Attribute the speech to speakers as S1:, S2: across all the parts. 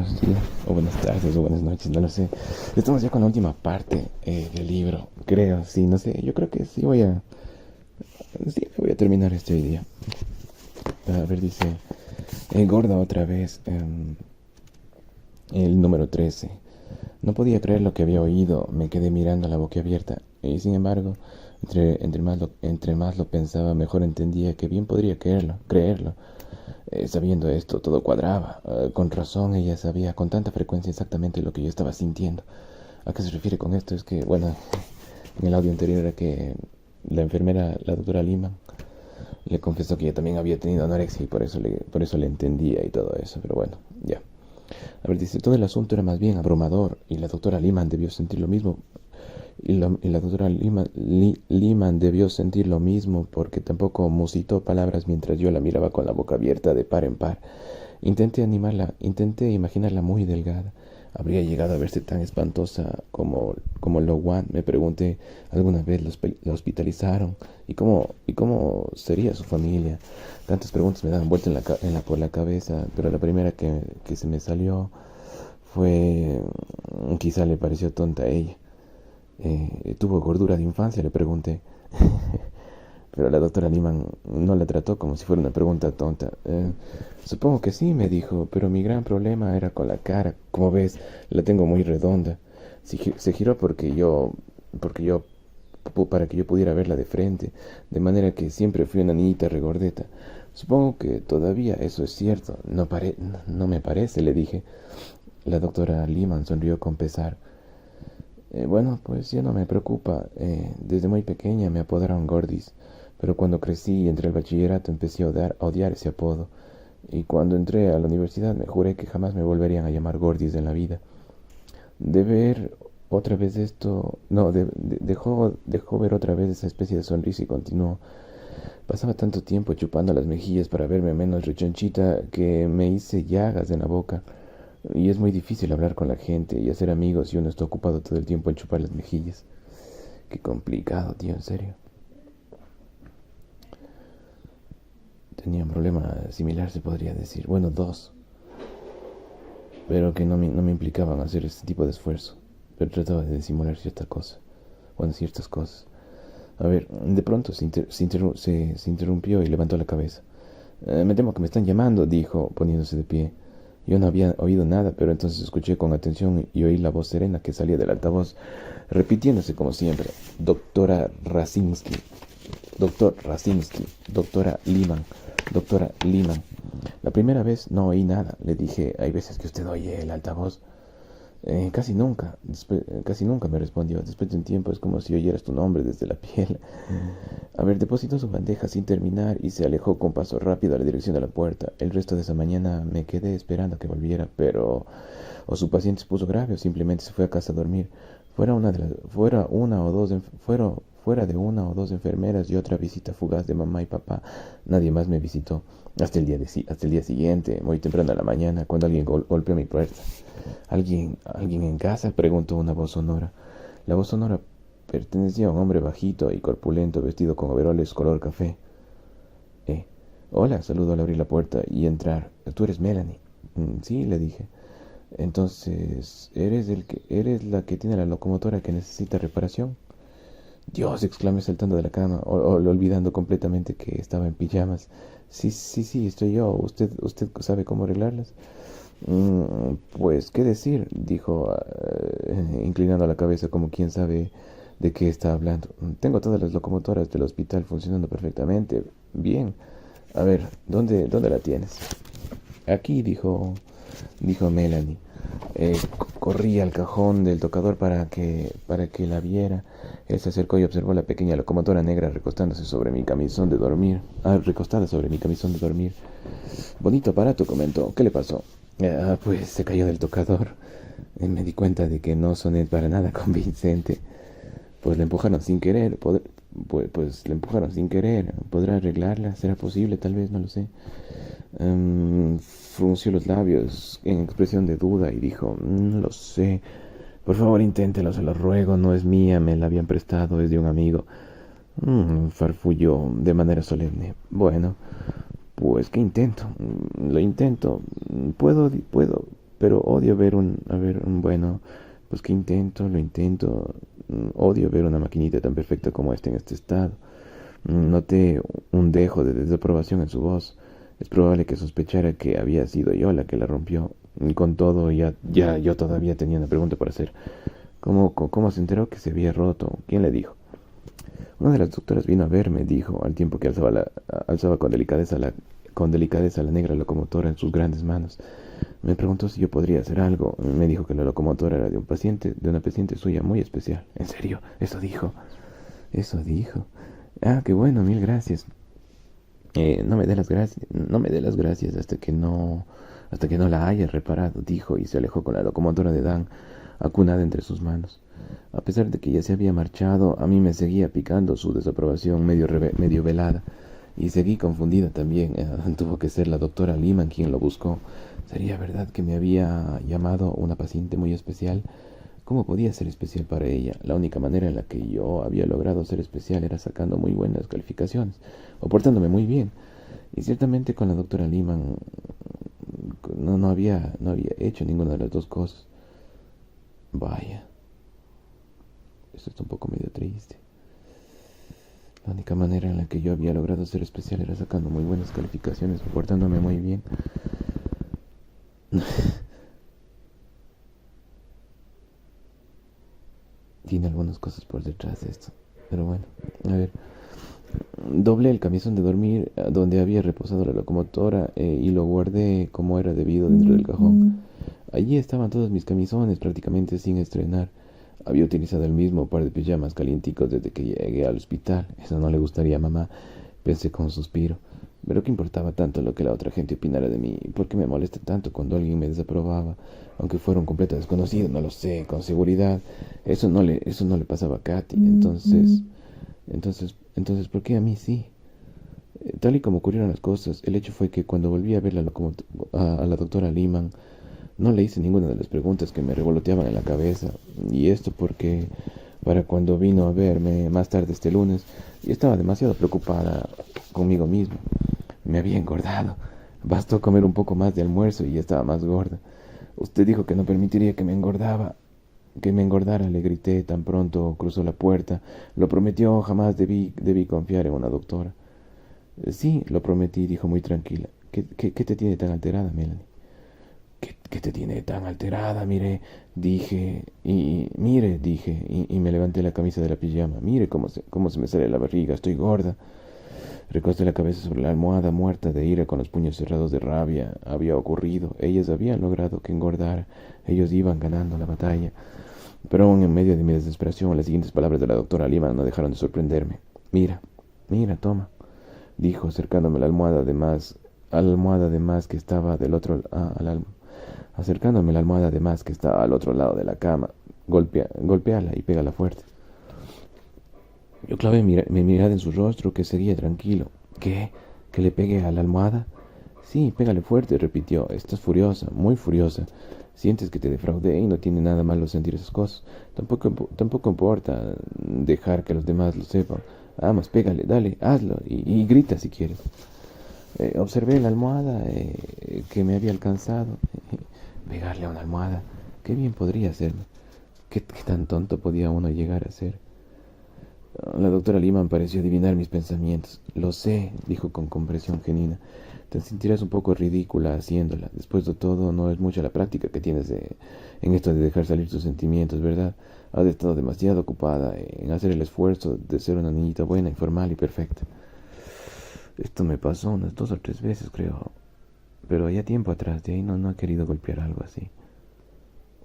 S1: buenos días, o buenas tardes, o buenas noches, no lo sé. Estamos ya con la última parte del libro, creo, sí, no sé. Yo creo que sí, voy a terminar este hoy día. A ver, dice, gorda otra vez, el número 13. No podía creer lo que había oído, me quedé mirando la boca abierta, y sin embargo, entre más lo pensaba, mejor entendía que bien podría creerlo. Sabiendo esto, todo cuadraba. Con razón, ella sabía con tanta frecuencia exactamente lo que yo estaba sintiendo. ¿A qué se refiere con esto? Es que, bueno, en el audio anterior era que la enfermera, la doctora Lima, le confesó que ella también había tenido anorexia y por eso le entendía y todo eso. Pero bueno, ya. A ver, dice, todo el asunto era más bien abrumador y la doctora Lehmann debió sentir lo mismo. Y la doctora Lehmann debió sentir lo mismo porque tampoco musitó palabras mientras yo la miraba con la boca abierta de par en par. Intenté imaginarla muy delgada. ¿Habría llegado a verse tan espantosa como Lo Wan? Me pregunté. ¿Alguna vez la hospitalizaron? ¿Y cómo sería su familia? Tantas preguntas me daban vuelta por la cabeza, pero la primera que se me salió fue... Quizá le pareció tonta a ella. ¿Tuvo gordura de infancia?, le pregunté. Pero la doctora Lehmann no la trató como si fuera una pregunta tonta. Supongo que sí, me dijo, pero mi gran problema era con la cara. Como ves, la tengo muy redonda. Se giró para que yo pudiera verla de frente, de manera que siempre fui una niñita regordeta. Supongo que todavía eso es cierto. No me parece, le dije. La doctora Lehmann sonrió con pesar. Bueno, pues ya no me preocupa. Desde muy pequeña me apodaron Gordis, pero cuando crecí y entré al bachillerato empecé a odiar ese apodo. Y cuando entré a la universidad me juré que jamás me volverían a llamar Gordis en la vida. De ver otra vez esto... No, dejó ver otra vez esa especie de sonrisa y continuó. Pasaba tanto tiempo chupando las mejillas para verme menos rechonchita que me hice llagas en la boca. Y es muy difícil hablar con la gente y hacer amigos si uno está ocupado todo el tiempo en chupar las mejillas. Qué complicado, tío, en serio. Tenía un problema similar, se podría decir. Bueno, dos. Pero que no me implicaban hacer este tipo de esfuerzo. Pero trataba de disimular cierta cosa. Bueno, ciertas cosas. A ver, de pronto se interrumpió y levantó la cabeza. Me temo que me están llamando, dijo, poniéndose de pie. Yo no había oído nada, pero entonces escuché con atención y oí la voz serena que salía del altavoz, repitiéndose como siempre. Doctora Rasinsky, doctor Rasinsky, doctora Lehmann, doctora Lehmann. La primera vez no oí nada. Le dije, hay veces que usted oye el altavoz. Casi nunca me respondió. Después de un tiempo es como si oyeras tu nombre desde la piel. A ver, depositó su bandeja sin terminar y se alejó con paso rápido a la dirección de la puerta. El resto de esa mañana me quedé esperando a que volviera, pero o su paciente se puso grave o simplemente se fue a casa a dormir. Fuera de una o dos enfermeras y otra visita fugaz de mamá y papá, nadie más me visitó. Hasta el día siguiente, muy temprano en la mañana, cuando alguien golpeó mi puerta. ¿Alguien en casa?, preguntó una voz sonora. La voz sonora pertenecía a un hombre bajito y corpulento vestido con overoles color café. Hola, saludó al abrir la puerta y entrar. ¿Tú eres Melanie? Sí, le dije. Entonces, ¿eres la que tiene la locomotora que necesita reparación? Dios, exclamé saltando de la cama, olvidando completamente que estaba en pijamas. Sí, estoy yo. ¿Usted sabe cómo arreglarlas? Pues, ¿qué decir?, dijo, inclinando la cabeza como quien sabe de qué está hablando. Tengo todas las locomotoras del hospital funcionando perfectamente. Bien. A ver, ¿dónde la tienes? Aquí, dijo Melanie. Corrí al cajón del tocador para que la viera. Él se acercó y observó la pequeña locomotora negra recostada sobre mi camisón de dormir. Bonito aparato, comentó. ¿Qué le pasó? Pues se cayó del tocador. Me di cuenta de que no soné para nada convincente. Pues la empujaron sin querer. Pues la empujaron sin querer. ¿Podrá arreglarla? ¿Será posible? Tal vez, no lo sé. Frunció los labios en expresión de duda y dijo, no lo sé. Por favor, inténtelo, se lo ruego. No es mía, me la habían prestado, es de un amigo. Farfulló de manera solemne. Bueno, pues, ¿qué intento? Lo intento. Puedo pero odio ver bueno, pues que lo intento. Odio ver una maquinita tan perfecta como esta en este estado. Noté un dejo de desaprobación en su voz. Es probable que sospechara que había sido yo la que la rompió. Y con todo, ya yo todavía tenía una pregunta por hacer. ¿Cómo se enteró que se había roto? ¿Quién le dijo? Una de las doctoras vino a verme, dijo, al tiempo que alzaba con delicadeza la negra locomotora en sus grandes manos. Me preguntó si yo podría hacer algo. Me dijo que la locomotora era de una paciente suya muy especial. ¿En serio? Eso dijo. Eso dijo. Ah, qué bueno, mil gracias. No me dé las gracias hasta que no la haya reparado, dijo, y se alejó con la locomotora de Dan acunada entre sus manos. A pesar de que ya se había marchado, a mí me seguía picando su desaprobación medio velada, y seguí confundida también. Tuvo que ser la doctora Lehman quien lo buscó. ¿Sería verdad que me había llamado una paciente muy especial? ¿Cómo podía ser especial para ella? La única manera en la que yo había logrado ser especial era sacando muy buenas calificaciones, o portándome muy bien. Y ciertamente con la doctora Lehman no había hecho ninguna de las dos cosas. Vaya, esto está un poco medio triste. La única manera en la que yo había logrado ser especial era sacando muy buenas calificaciones, o portándome muy bien. Tiene algunas cosas por detrás de esto. Pero bueno, a ver. Doblé el camisón de dormir donde había reposado la locomotora y lo guardé como era debido dentro del cajón. Allí estaban todos mis camisones prácticamente sin estrenar. Había utilizado el mismo par de pijamas calienticos desde que llegué al hospital. Eso no le gustaría a mamá, pensé con suspiro. Pero qué importaba tanto lo que la otra gente opinara de mí. ¿Por qué me molesta tanto cuando alguien me desaprobaba? Aunque fuera un completo desconocido, no lo sé, con seguridad. Eso no le pasaba a Katy. Entonces, ¿por qué a mí sí? Tal y como ocurrieron las cosas, el hecho fue que cuando volví a ver a la doctora Lehman, no le hice ninguna de las preguntas que me revoloteaban en la cabeza. Y esto porque para cuando vino a verme más tarde este lunes, yo estaba demasiado preocupada conmigo misma. Me había engordado. Bastó comer un poco más de almuerzo y ya estaba más gorda. Usted dijo que no permitiría que me engordara, le grité tan pronto cruzó la puerta. Lo prometió, jamás debí confiar en una doctora. Sí, lo prometí, dijo muy tranquila. ¿Qué te tiene tan alterada, Melanie? ¿Qué te tiene tan alterada? Dije, y me levanté la camisa de la pijama. Mire cómo se me sale la barriga, estoy gorda. Recosté la cabeza sobre la almohada, muerta de ira, con los puños cerrados de rabia. Había ocurrido, ellas habían logrado que engordara, ellos iban ganando la batalla. Pero aún en medio de mi desesperación, las siguientes palabras de la doctora Lehman no dejaron de sorprenderme. Mira, toma, dijo, acercándome a la almohada de más que estaba acercándome la almohada de más que estaba al otro lado de la cama. Golpéala y pégala fuerte. Yo clavé mi mirada en su rostro, que seguía tranquilo. ¿Qué? ¿Que le pegue a la almohada? Sí, pégale fuerte, repitió. Estás furiosa, muy furiosa. Sientes que te defraudé y no tiene nada malo sentir esas cosas. Tampoco importa dejar que los demás lo sepan. Vamos, pégale, dale, hazlo y grita si quieres. Observé la almohada que me había alcanzado. Pegarle a una almohada. Qué bien podría hacerme. ¿Qué tan tonto podía uno llegar a ser? La doctora Lehman pareció adivinar mis pensamientos. Lo sé, dijo con comprensión genuina. Te sentirás un poco ridícula haciéndola. Después de todo, no es mucha la práctica que tienes en esto de dejar salir tus sentimientos, ¿verdad? Has estado demasiado ocupada en hacer el esfuerzo de ser una niñita buena y formal y perfecta. Esto me pasó unas 2 o 3 veces, creo. Pero ya tiempo atrás, de ahí no he querido golpear algo así.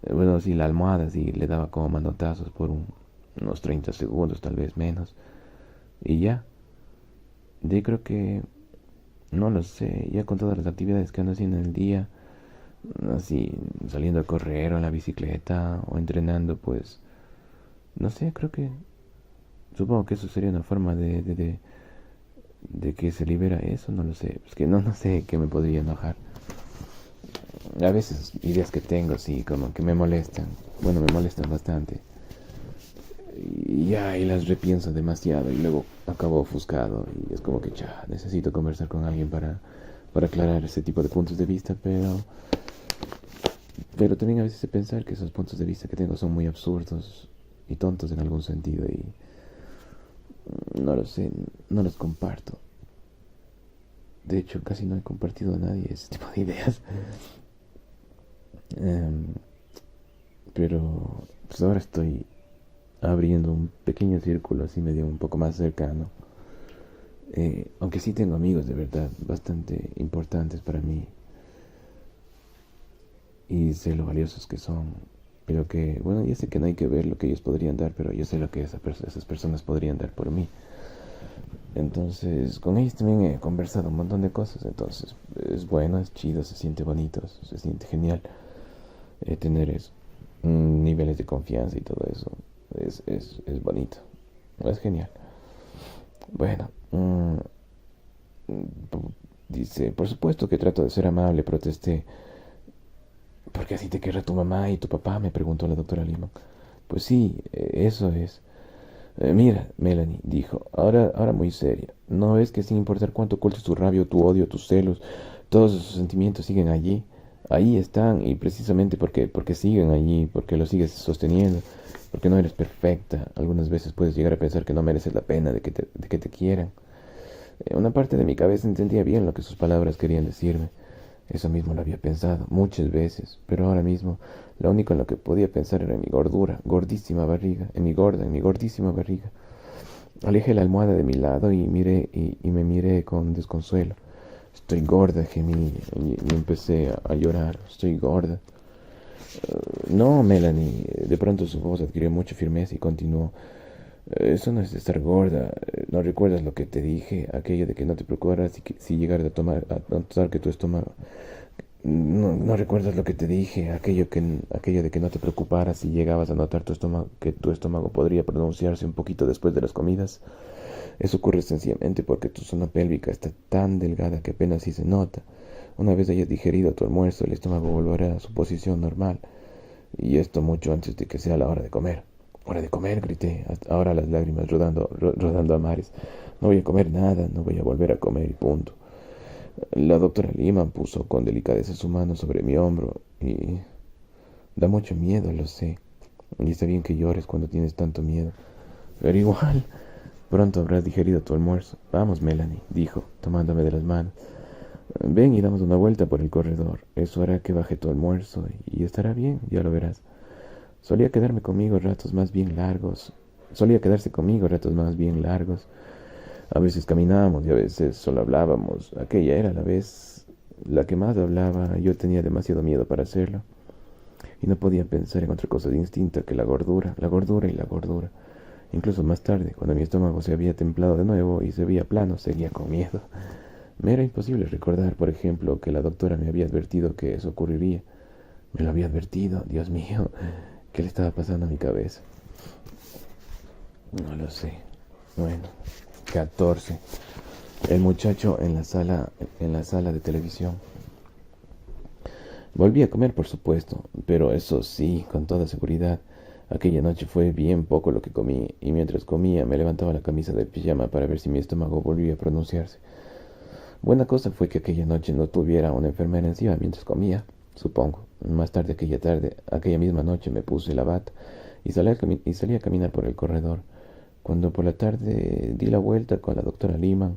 S1: Bueno, sí, la almohada sí le daba como manotazos por unos 30 segundos, tal vez menos. Y ya. De ahí creo que, no lo sé, ya con todas las actividades que ando haciendo en el día, así saliendo a correr o en la bicicleta o entrenando, pues, no sé, supongo que eso sería una forma de que se libera eso, no lo sé. Es que no sé qué me podría enojar. A veces ideas que tengo, sí, como que me molestan. Bueno, me molestan bastante. Y las repienso demasiado y luego acabo ofuscado. Y es como que ya necesito conversar con alguien para aclarar ese tipo de puntos de vista, pero Pero también a veces de pensar que esos puntos de vista que tengo son muy absurdos y tontos en algún sentido y no lo sé, no los comparto. De hecho, casi no he compartido a nadie ese tipo de ideas. Em, pero pues ahora estoy abriendo un pequeño círculo así medio un poco más cercano. Aunque sí tengo amigos de verdad bastante importantes para mí y sé lo valiosos que son. Pero que, bueno, ya sé que no hay que ver lo que ellos podrían dar, pero yo sé lo que esas personas podrían dar por mí. Entonces, con ellos también he conversado un montón de cosas. Entonces, es bueno, es chido, se siente bonito, se siente genial tener eso. Niveles de confianza y todo eso. Es bonito. Es genial. Bueno, dice, por supuesto que trato de ser amable, protesté. ¿Por qué así te querrá tu mamá y tu papá? Me preguntó la doctora Lima. Pues sí, eso es. Mira, Melanie, dijo, ahora muy seria. ¿No ves que sin importar cuánto ocultes tu rabia, tu odio, tus celos, todos esos sentimientos siguen allí? Ahí están, y precisamente porque siguen allí, porque lo sigues sosteniendo, porque no eres perfecta. Algunas veces puedes llegar a pensar que no mereces la pena de que te quieran. Una parte de mi cabeza entendía bien lo que sus palabras querían decirme. Eso mismo lo había pensado muchas veces, pero ahora mismo lo único en lo que podía pensar era en mi gordura, gordísima barriga, en mi gordísima barriga. Alejé la almohada de mi lado y me miré con desconsuelo. Estoy gorda, gemí y empecé a llorar. Estoy gorda. No, Melanie. De pronto su voz adquirió mucha firmeza y continuó. Eso no es de estar gorda. ¿No recuerdas lo que te dije? Aquello de que no te preocuparas si llegaras a notar que tu estómago... No recuerdas lo que te dije, aquello de que no te preocuparas si llegabas a notar que tu estómago podría pronunciarse un poquito después de las comidas. Eso ocurre sencillamente porque tu zona pélvica está tan delgada que apenas si se nota. Una vez hayas digerido tu almuerzo, el estómago volverá a su posición normal. Y esto mucho antes de que sea la hora de comer. Hora de comer, grité, ahora las lágrimas rodando a mares. No voy a comer nada, no voy a volver a comer y punto. La doctora Lima puso con delicadeza su mano sobre mi hombro y... Da mucho miedo, lo sé. Y está bien que llores cuando tienes tanto miedo. Pero igual, pronto habrás digerido tu almuerzo. Vamos, Melanie, dijo, tomándome de las manos. Ven y damos una vuelta por el corredor. Eso hará que baje tu almuerzo y estará bien, ya lo verás. Solía quedarse conmigo ratos más bien largos. A veces caminábamos y a veces solo hablábamos. Aquella era la vez la que más hablaba. Yo tenía demasiado miedo para hacerlo. Y no podía pensar en otra cosa distinta que la gordura y la gordura. Incluso más tarde, cuando mi estómago se había templado de nuevo y se veía plano, seguía con miedo. Me era imposible recordar, por ejemplo, que la doctora me había advertido que eso ocurriría. Me lo había advertido, Dios mío. ¿Qué le estaba pasando a mi cabeza? No lo sé. Bueno, 14. El muchacho en la sala de televisión. Volví a comer, por supuesto, pero eso sí, con toda seguridad. Aquella noche fue bien poco lo que comí, y mientras comía me levantaba la camisa del pijama para ver si mi estómago volvía a pronunciarse. Buena cosa fue que aquella noche no tuviera una enfermera encima mientras comía, supongo. Más tarde, aquella misma noche me puse la bata y salí a caminar por el corredor. Cuando por la tarde di la vuelta con la doctora Lima,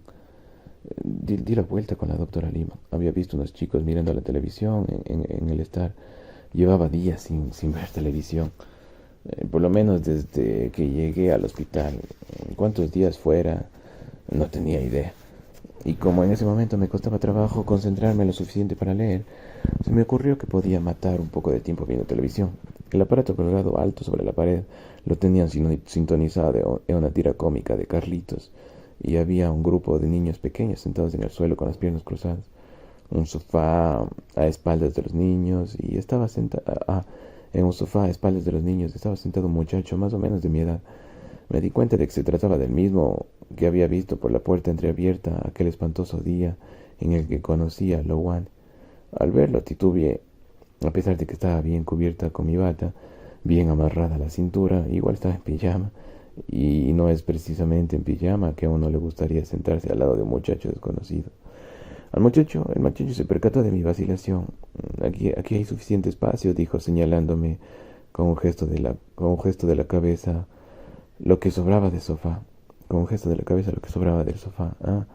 S1: había visto unos chicos mirando la televisión en el estar. Llevaba días sin ver televisión, por lo menos desde que llegué al hospital. ¿Cuántos días fuera? No tenía idea. Y como en ese momento me costaba trabajo concentrarme lo suficiente para leer, se me ocurrió que podía matar un poco de tiempo viendo televisión. El aparato colgado alto sobre la pared lo tenían sintonizado en una tira cómica de Carlitos, y había un grupo de niños pequeños sentados en el suelo con las piernas cruzadas. Un sofá a espaldas de los niños y estaba sentado... en un sofá a espaldas de los niños estaba sentado un muchacho más o menos de mi edad. Me di cuenta de que se trataba del mismo que había visto por la puerta entreabierta aquel espantoso día en el que conocí a Lowan. Al verlo titubeé, a pesar de que estaba bien cubierta con mi bata, bien amarrada a la cintura, igual estaba en pijama, y no es precisamente en pijama que a uno le gustaría sentarse al lado de un muchacho desconocido. El muchacho se percató de mi vacilación. Aquí hay suficiente espacio, dijo, señalándome con un gesto de la cabeza lo que sobraba del sofá. Con un gesto de la cabeza lo que sobraba del sofá. Ah,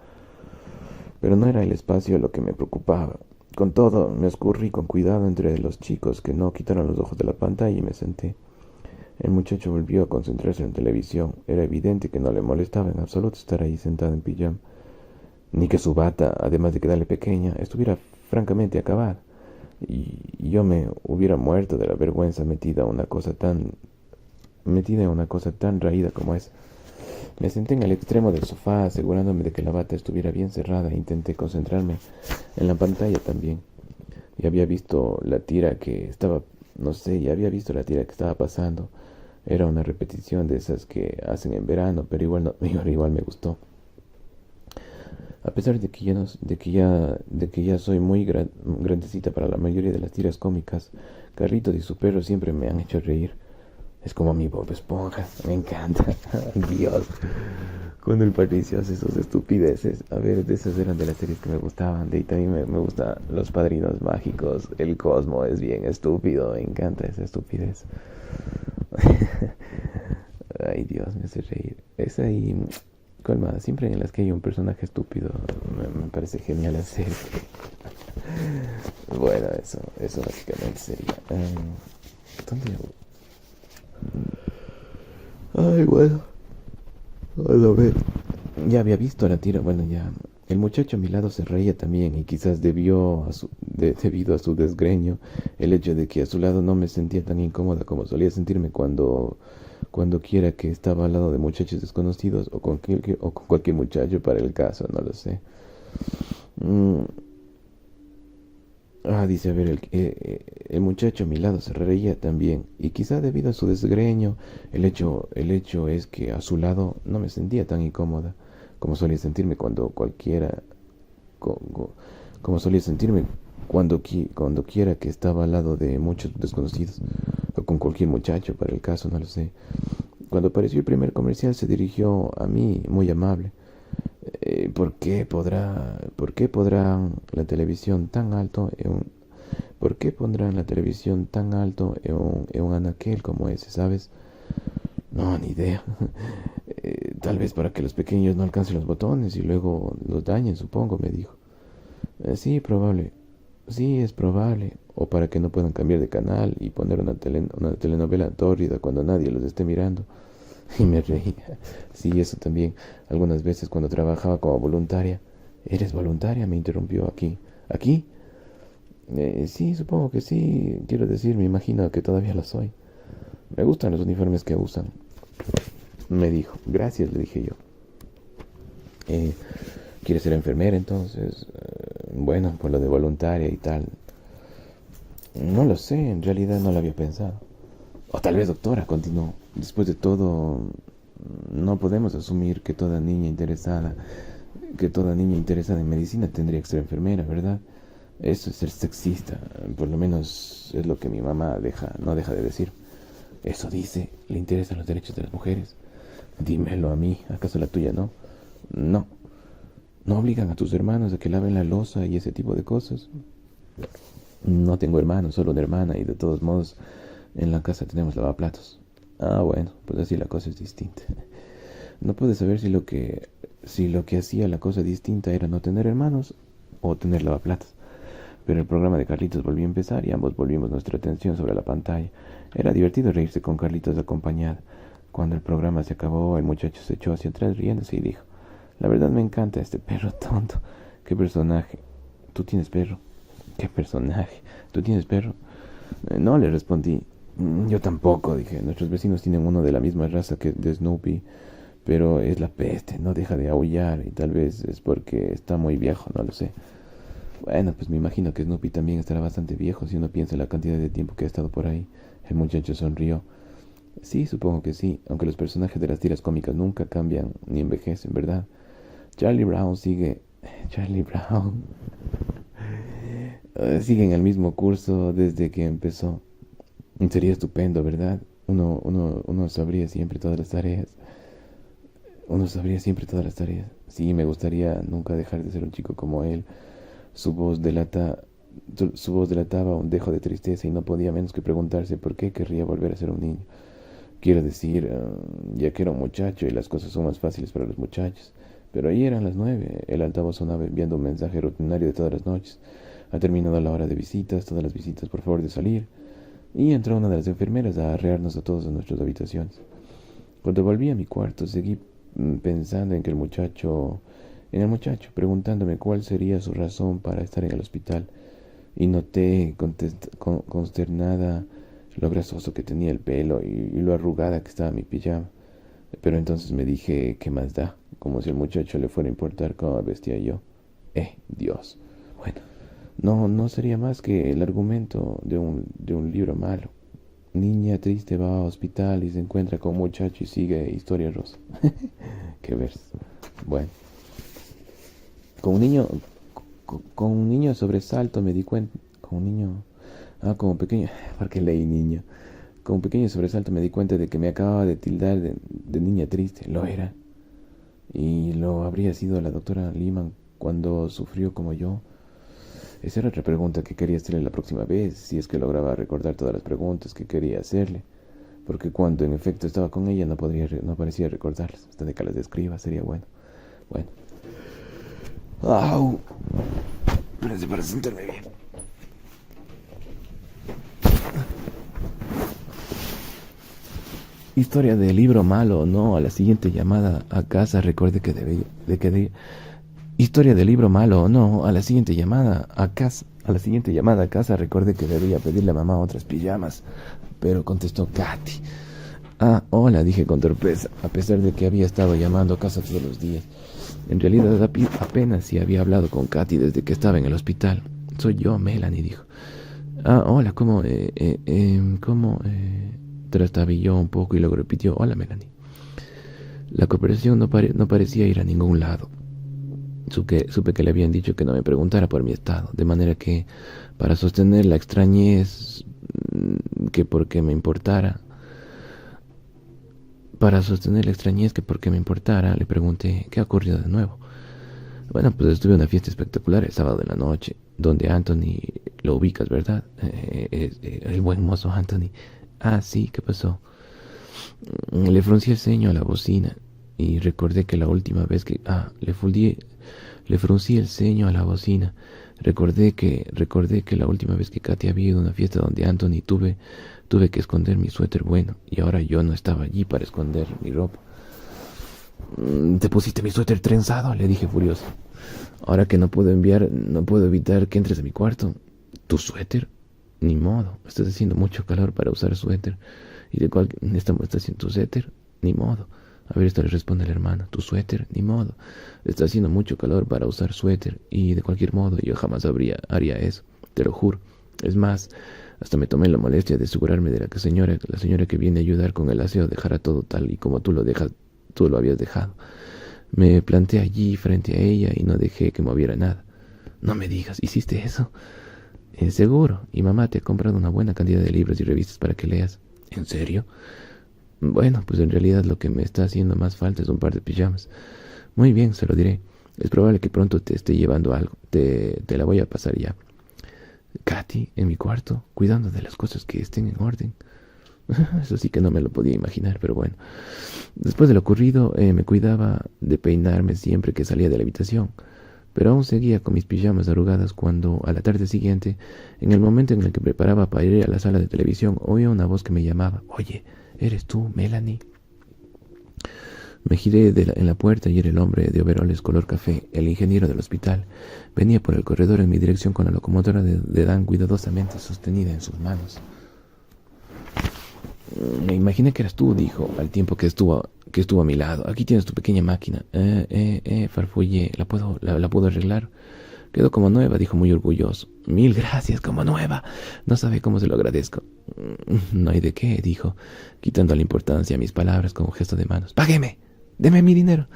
S1: pero no era el espacio lo que me preocupaba. Con todo, me escurrí con cuidado entre los chicos que no quitaron los ojos de la pantalla y me senté. El muchacho volvió a concentrarse en la televisión. Era evidente que no le molestaba en absoluto estar ahí sentado en pijama, ni que su bata, además de quedarle pequeña, estuviera francamente acabada. Y yo me hubiera muerto de la vergüenza metida en una cosa tan raída como esa. Me senté en el extremo del sofá, asegurándome de que la bata estuviera bien cerrada, e intenté concentrarme en la pantalla también. Y había visto la tira que estaba, no sé, ya había visto la tira que estaba pasando. Era una repetición de esas que hacen en verano, pero igual, no, igual me gustó. A pesar de que de que ya soy muy grandecita para la mayoría de las tiras cómicas, Carlitos y su perro siempre me han hecho reír. Es como mi Bob Esponja, me encanta. Dios. Cuando el Patricio hace sus estupideces. A ver, de esas eran de las series que me gustaban. De ahí también me gustan Los Padrinos Mágicos. El Cosmo es bien estúpido, me encanta esa estupidez. Ay, Dios, me hace reír. Esa y colmada, siempre en las que hay un personaje estúpido, me parece genial hacer. Bueno, eso básicamente sería. ¿Dónde? Ay, bueno. A ver. Ya había visto la tira, bueno, ya. El muchacho a mi lado se reía también y quizás debido a su desgreño, el hecho de que a su lado no me sentía tan incómoda como solía sentirme cuando quiera que estaba al lado de muchachos desconocidos o con cualquier muchacho para el caso, no lo sé. Mm, dice, a ver, el muchacho a mi lado se reía también y quizá debido a su desgreño, el hecho es que a su lado no me sentía tan incómoda como solía sentirme co- co- como solía sentirme cuando quiera que estaba al lado de muchos desconocidos o con cualquier muchacho para el caso, no lo sé. Cuando apareció el primer comercial se dirigió a mí muy amable. ¿Por qué podrán la televisión tan alto ¿por qué pondrán la televisión tan alto en un anaquel como ese, sabes? No, ni idea. Tal vez para que los pequeños no alcancen los botones y luego los dañen, supongo, me dijo. Sí, probable. Sí, es probable. O para que no puedan cambiar de canal y poner una telenovela tórrida cuando nadie los esté mirando. Y me reía. Sí, eso también. Algunas veces cuando trabajaba como voluntaria. ¿Eres voluntaria? Me interrumpió aquí. ¿Aquí? Sí, supongo que sí. Quiero decir, me imagino que todavía la soy. Me gustan los uniformes que usan. Me dijo. Gracias, le dije yo. ¿Quieres ser enfermera entonces? Bueno, por lo de voluntaria y tal. No lo sé, en realidad no lo había pensado. O tal vez doctora, continuó. Después de todo, no podemos asumir que toda niña interesada en medicina tendría que ser enfermera, ¿verdad? Eso es ser sexista, por lo menos es lo que mi mamá no deja de decir. Eso dice, le interesan los derechos de las mujeres. Dímelo a mí, ¿acaso la tuya no? No, no obligan a tus hermanos a que laven la loza y ese tipo de cosas. No tengo hermanos, solo una hermana y de todos modos en la casa tenemos lavaplatos. Ah, bueno, pues así la cosa es distinta. No pude saber si lo que hacía la cosa distinta era no tener hermanos o tener lavaplatos. Pero el programa de Carlitos volvió a empezar y ambos volvimos nuestra atención sobre la pantalla. Era divertido reírse con Carlitos acompañada. Cuando el programa se acabó, el muchacho se echó hacia atrás riéndose y dijo: La verdad me encanta este perro tonto. ¿Qué personaje? ¿Tú tienes perro? ¿Qué personaje? ¿Tú tienes perro? No, le respondí. Yo tampoco, dije. Nuestros vecinos tienen uno de la misma raza que de Snoopy, pero es la peste, no deja de aullar y tal vez es porque está muy viejo, no lo sé. Bueno, pues me imagino que Snoopy también estará bastante viejo si uno piensa en la cantidad de tiempo que ha estado por ahí. El muchacho sonrió. Sí, supongo que sí, aunque los personajes de las tiras cómicas nunca cambian ni envejecen, ¿verdad? Charlie Brown sigue... Charlie Brown... sigue en el mismo curso desde que empezó. Sería estupendo, ¿verdad? Uno sabría siempre todas las tareas. Uno sabría siempre todas las tareas. Sí, me gustaría nunca dejar de ser un chico como él. Su voz delata Su voz delataba un dejo de tristeza y no podía menos que preguntarse por qué querría volver a ser un niño. Quiero decir, ya que era un muchacho y las cosas son más fáciles para los muchachos. Pero ahí eran las 9. El altavoz sonaba enviando un mensaje rutinario de todas las noches. Ha terminado la hora de visitas, todas las visitas por favor de salir. Y entró una de las enfermeras a arrearnos a todos en nuestras habitaciones. Cuando volví a mi cuarto, seguí pensando en el muchacho, preguntándome cuál sería su razón para estar en el hospital. Y noté consternada lo grasoso que tenía el pelo y lo arrugada que estaba mi pijama. Pero entonces me dije, ¿qué más da? Como si al muchacho le fuera a importar cómo vestía yo. Dios. Bueno, no sería más que el argumento de un libro malo. Niña triste va a hospital y se encuentra con un muchacho y sigue historia rosa. Qué verso. Bueno, con un niño, con un niño sobresalto me di cuenta. Con un niño, como pequeño, porque leí niño. Con un pequeño sobresalto me di cuenta de que me acababa de tildar de niña triste. Lo era. Y lo habría sido la doctora Lehman cuando sufrió como yo. Esa era otra pregunta que quería hacerle la próxima vez, si es que lograba recordar todas las preguntas que quería hacerle. Porque cuando en efecto estaba con ella no parecía recordarlas. Hasta de que las describa sería bueno. Bueno. ¡Au! Espérense para sentarme bien. Historia de libro malo o no, a la siguiente llamada a casa recuerde que Historia de libro malo o no, a la siguiente llamada a casa recuerde que debía pedirle a mamá otras pijamas. Pero contestó Katy. Hola, dije con torpeza, a pesar de que había estado llamando a casa todos los días. En realidad apenas si había hablado con Katy desde que estaba en el hospital. Soy yo, Melanie, dijo. Hola, ¿cómo? Trastabilló un poco y luego repitió, hola, Melanie. La conversación no parecía ir a ningún lado. Supe que le habían dicho que no me preguntara por mi estado, de manera que, para sostener la extrañez que porque me importara, le pregunté, ¿qué ha ocurrido de nuevo? Bueno, pues estuve en una fiesta espectacular el sábado de la noche, donde Anthony, lo ubicas, ¿verdad? El buen mozo Anthony. Sí, ¿qué pasó? Le fruncí el ceño a la bocina y recordé que la última vez que... le fruncí el ceño a la bocina. Recordé que la última vez que Katy había ido a una fiesta donde Anthony tuve que esconder mi suéter bueno, y ahora yo no estaba allí para esconder mi ropa. ¿Te pusiste mi suéter trenzado?, le dije furioso. Ahora que no puedo evitar que entres a mi cuarto. ¿Tu suéter? Ni modo, estás haciendo mucho calor para usar suéter. ¿Estás haciendo tu suéter? Ni modo. A ver, esto le responde el hermano. Tu suéter, ni modo. Está haciendo mucho calor para usar suéter, y de cualquier modo yo jamás haría eso, te lo juro. Es más, hasta me tomé la molestia de asegurarme de la señora que viene a ayudar con el aseo dejara todo tal y como tú lo habías dejado. Me planté allí frente a ella y no dejé que moviera nada. No me digas, ¿hiciste eso? Seguro, y mamá te ha comprado una buena cantidad de libros y revistas para que leas. ¿En serio? Bueno, pues en realidad lo que me está haciendo más falta es un par de pijamas. Muy bien, se lo diré. Es probable que pronto te esté llevando algo. Te la voy a pasar ya. Katy, en mi cuarto, cuidando de las cosas que estén en orden. Eso sí que no me lo podía imaginar, pero bueno. Después de lo ocurrido, me cuidaba de peinarme siempre que salía de la habitación. Pero aún seguía con mis pijamas arrugadas cuando, a la tarde siguiente, en el momento en el que preparaba para ir a la sala de televisión, oía una voz que me llamaba. Oye, ¿eres tú, Melanie? Me giré en la puerta y era el hombre de overoles color café, el ingeniero del hospital. Venía por el corredor en mi dirección con la locomotora de Dan cuidadosamente sostenida en sus manos. Me imaginé que eras tú, dijo, al tiempo que estuvo a mi lado. Aquí tienes tu pequeña máquina. Farfullé. ¿La puedo arreglar? Quedó como nueva, dijo muy orgulloso. Mil gracias, como nueva. No sabe cómo se lo agradezco. No hay de qué, dijo, quitando la importancia a mis palabras con un gesto de manos. ¡Págueme! ¡Deme mi dinero!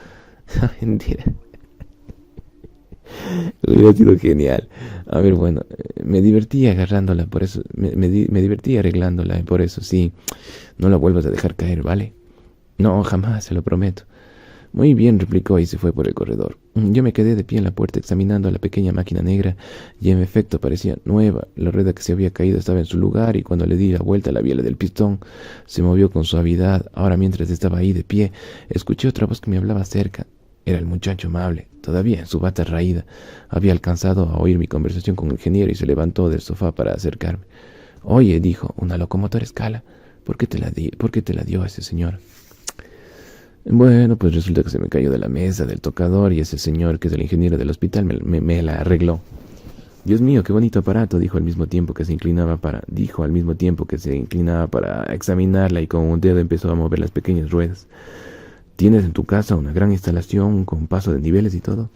S1: Mentira. Hubiera sido genial. A ver, bueno, me divertí agarrándola, por eso, me divertí arreglándola, por eso sí. No la vuelvas a dejar caer, ¿vale? No, jamás, se lo prometo. Muy bien, replicó y se fue por el corredor. Yo me quedé de pie en la puerta examinando la pequeña máquina negra y en efecto parecía nueva. La rueda que se había caído estaba en su lugar y cuando le di la vuelta a la biela del pistón se movió con suavidad. Ahora mientras estaba ahí de pie, escuché otra voz que me hablaba cerca. Era el muchacho amable, todavía en su bata raída. Había alcanzado a oír mi conversación con el ingeniero y se levantó del sofá para acercarme. Oye, dijo, una locomotora Scala. ¿Por qué te la dio ese señor? Bueno, pues resulta que se me cayó de la mesa, del tocador, y ese señor, que es el ingeniero del hospital, me la arregló. Dios mío, qué bonito aparato, dijo al mismo tiempo que se inclinaba para examinarla y con un dedo empezó a mover las pequeñas ruedas. ¿Tienes en tu casa una gran instalación con paso de niveles y todo?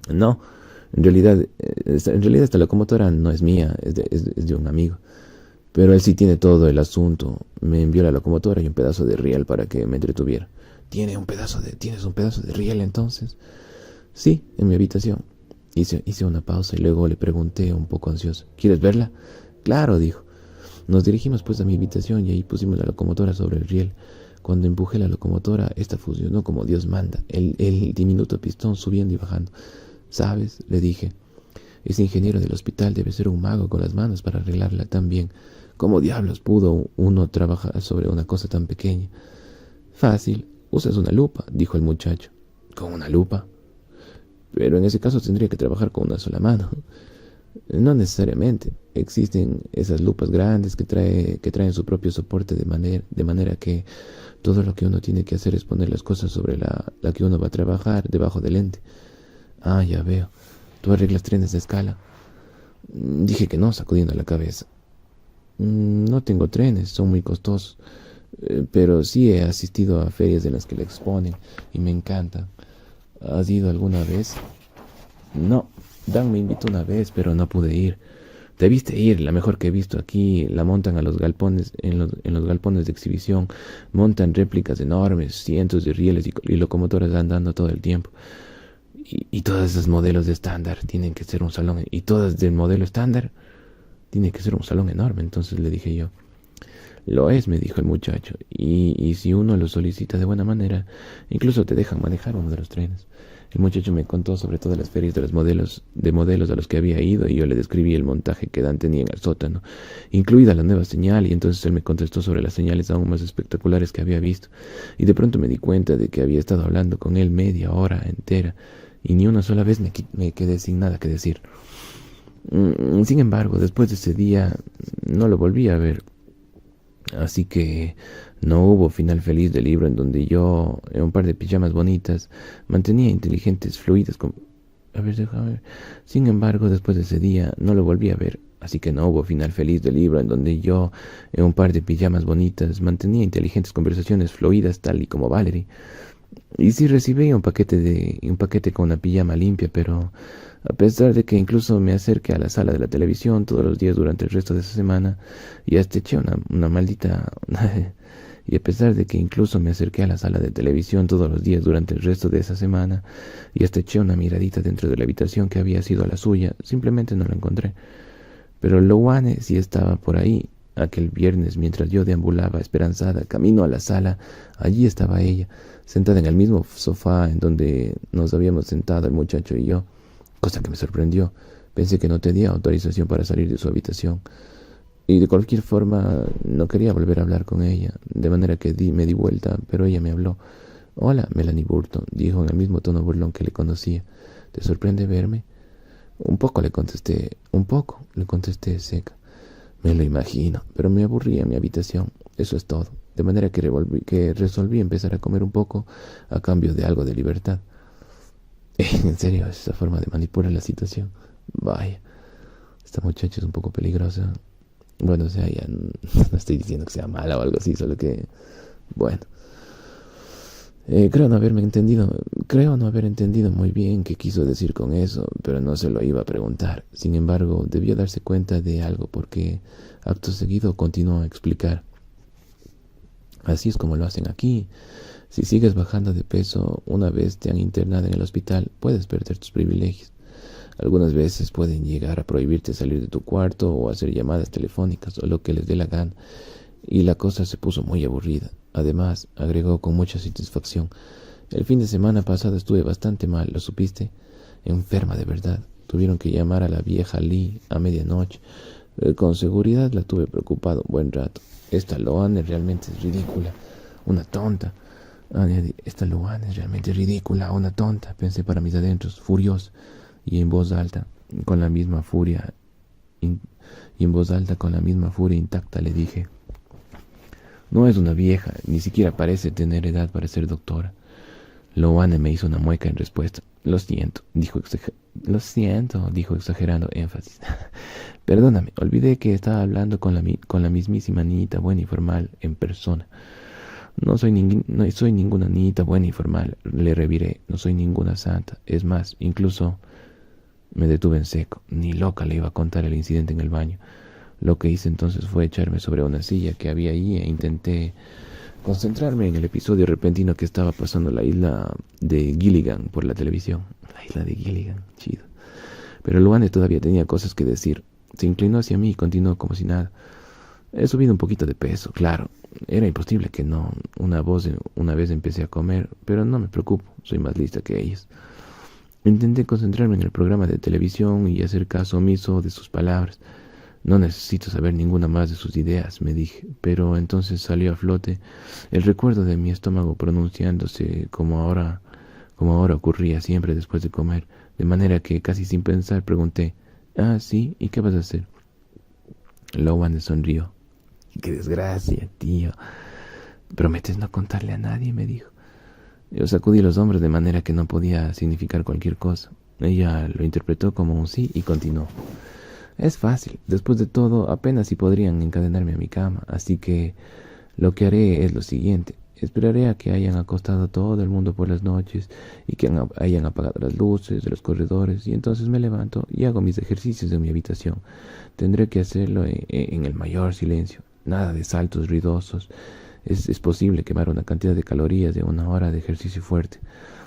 S1: No, en realidad esta locomotora no es mía, es de un amigo. Pero él sí tiene todo el asunto. Me envió la locomotora y un pedazo de riel para que me entretuviera. ¿Tienes un pedazo de riel entonces? Sí, en mi habitación. Hice una pausa y luego le pregunté un poco ansioso. ¿Quieres verla? Claro, dijo. Nos dirigimos pues a mi habitación y ahí pusimos la locomotora sobre el riel. Cuando empujé la locomotora, esta funcionó como Dios manda, el diminuto pistón subiendo y bajando. ¿Sabes?, le dije. Ese ingeniero del hospital debe ser un mago con las manos para arreglarla tan bien. ¿Cómo diablos pudo uno trabajar sobre una cosa tan pequeña? Fácil, usas una lupa, dijo el muchacho. ¿Con una lupa? Pero en ese caso tendría que trabajar con una sola mano. No necesariamente. Existen esas lupas grandes que traen su propio soporte de manera que todo lo que uno tiene que hacer es poner las cosas sobre la que uno va a trabajar debajo del lente. Ah, ya veo. ¿Tú arreglas trenes de escala? Dije que no, sacudiendo la cabeza. No tengo trenes, son muy costosos, pero sí he asistido a ferias en las que la exponen y me encanta. ¿Has ido alguna vez? No, Dan me invitó una vez, pero no pude ir. Debiste ir, la mejor que he visto aquí. La montan a los galpones, en los galpones de exhibición. Montan réplicas enormes, cientos de rieles y locomotoras andando todo el tiempo. Y todas esas modelos de estándar tienen que ser un salón. Y todas del modelo estándar tiene que ser un salón enorme. Entonces le dije yo. Lo es, me dijo el muchacho. Y si uno lo solicita de buena manera, incluso te dejan manejar uno de los trenes. El muchacho me contó sobre todas las ferias de los modelos a los que había ido y yo le describí el montaje que Dan tenía en el sótano, incluida la nueva señal, y entonces él me contestó sobre las señales aún más espectaculares que había visto. Y de pronto me di cuenta de que había estado hablando con él media hora entera y ni una sola vez me quedé sin nada que decir. Sin embargo, después de ese día no lo volví a ver. Así que no hubo final feliz del libro en donde yo, en un par de pijamas bonitas, mantenía inteligentes fluidas con... A ver, déjame ver. Sin embargo, después de ese día no lo volví a ver. Así que no hubo final feliz del libro en donde yo, en un par de pijamas bonitas, mantenía inteligentes conversaciones fluidas tal y como Valerie. Y sí recibí un paquete con una pijama limpia, pero a pesar de que incluso me acerqué a la sala de la televisión todos los días durante el resto de esa semana, y hasta eché una maldita... y a pesar de que incluso me acerqué a la sala de televisión todos los días durante el resto de esa semana, y hasta eché una miradita dentro de la habitación que había sido la suya, simplemente no la encontré. Pero Louane sí estaba por ahí. Aquel viernes, mientras yo deambulaba esperanzada camino a la sala, allí estaba ella, sentada en el mismo sofá en donde nos habíamos sentado el muchacho y yo, cosa que me sorprendió. Pensé que no tenía autorización para salir de su habitación, y de cualquier forma no quería volver a hablar con ella, de manera que me di vuelta, pero ella me habló. «Hola, Melanie Burton», dijo en el mismo tono burlón que le conocía. «¿Te sorprende verme?» Un poco, le contesté seca. Me lo imagino, pero me aburría en mi habitación, eso es todo, de manera que resolví empezar a comer un poco a cambio de algo de libertad. En serio, esa forma de manipular la situación. Vaya, esta muchacha es un poco peligrosa. Bueno, o sea, ya no estoy diciendo que sea mala o algo así, solo que, bueno. Creo no haber entendido muy bien qué quiso decir con eso, pero no se lo iba a preguntar. Sin embargo, debió darse cuenta de algo porque acto seguido continuó a explicar. Así es como lo hacen aquí. Si sigues bajando de peso, una vez te han internado en el hospital, puedes perder tus privilegios. Algunas veces pueden llegar a prohibirte salir de tu cuarto o hacer llamadas telefónicas o lo que les dé la gana. Y la cosa se puso muy aburrida. Además, agregó con mucha satisfacción, El fin de semana pasado estuve bastante mal, ¿lo supiste? Enferma de verdad. Tuvieron que llamar a la vieja Lee a medianoche. Con seguridad la tuve preocupado un buen rato. Esta Loane realmente es ridícula. Una tonta. Añadí, esta Loane es realmente ridícula, una tonta, pensé para mis adentros, furioso, y en voz alta, con la misma furia, intacta le dije, no es una vieja, ni siquiera parece tener edad para ser doctora. Loane me hizo una mueca en respuesta. Lo siento, dijo exagerando énfasis. Perdóname, olvidé que estaba hablando con la mismísima niñita buena y formal en persona. No soy ninguna niñita buena y formal, le reviré, no soy ninguna santa. Es más, incluso me detuve en seco. Ni loca le iba a contar el incidente en el baño. Lo que hice entonces fue echarme sobre una silla que había ahí e intenté concentrarme en el episodio repentino que estaba pasando en la isla de Gilligan por la televisión. La isla de Gilligan, chido. Pero Loane todavía tenía cosas que decir. Se inclinó hacia mí y continuó como si nada. He subido un poquito de peso, claro. Era imposible que no. Una vez empecé a comer, pero no me preocupo, soy más lista que ellas. Intenté concentrarme en el programa de televisión y hacer caso omiso de sus palabras. No necesito saber ninguna más de sus ideas, me dije, pero entonces salió a flote el recuerdo de mi estómago pronunciándose como ahora ocurría siempre después de comer, de manera que casi sin pensar pregunté, sí, ¿y qué vas a hacer? Loane sonrió. ¡Qué desgracia, tío! ¿Prometes no contarle a nadie?, me dijo. Yo sacudí los hombros de manera que no podía significar cualquier cosa. Ella lo interpretó como un sí y continuó. Es fácil. Después de todo, apenas si podrían encadenarme a mi cama, así que lo que haré es lo siguiente. Esperaré a que hayan acostado todo el mundo por las noches y que hayan apagado las luces de los corredores y entonces me levanto y hago mis ejercicios en mi habitación. Tendré que hacerlo en el mayor silencio. Nada de saltos ruidosos. Es posible quemar una cantidad de calorías de 1 hora de ejercicio fuerte,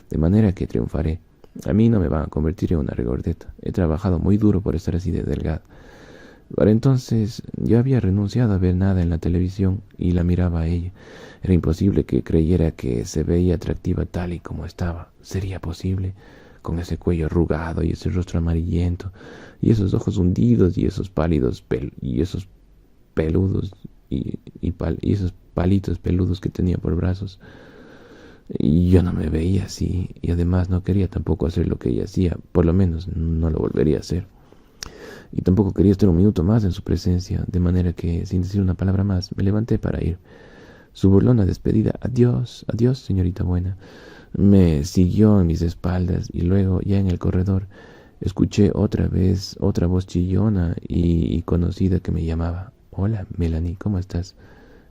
S1: de manera que triunfaré. A mí no me van a convertir en una regordeta. He trabajado muy duro por estar así de delgada. Para entonces yo había renunciado a ver nada en la televisión y la miraba a ella. Era imposible que creyera que se veía atractiva tal y como estaba. ¿Sería posible? Con ese cuello arrugado y ese rostro amarillento y esos ojos hundidos y esos pálidos esos peludos y esos palitos peludos que tenía por brazos. Y yo no me veía así, y además no quería tampoco hacer lo que ella hacía, por lo menos no lo volvería a hacer. Y tampoco quería estar un minuto más en su presencia, de manera que, sin decir una palabra más, me levanté para ir. Su burlona despedida, adiós, adiós, señorita buena, me siguió en mis espaldas, y luego, ya en el corredor, escuché otra vez otra voz chillona y conocida que me llamaba. Hola, Melanie, ¿cómo estás?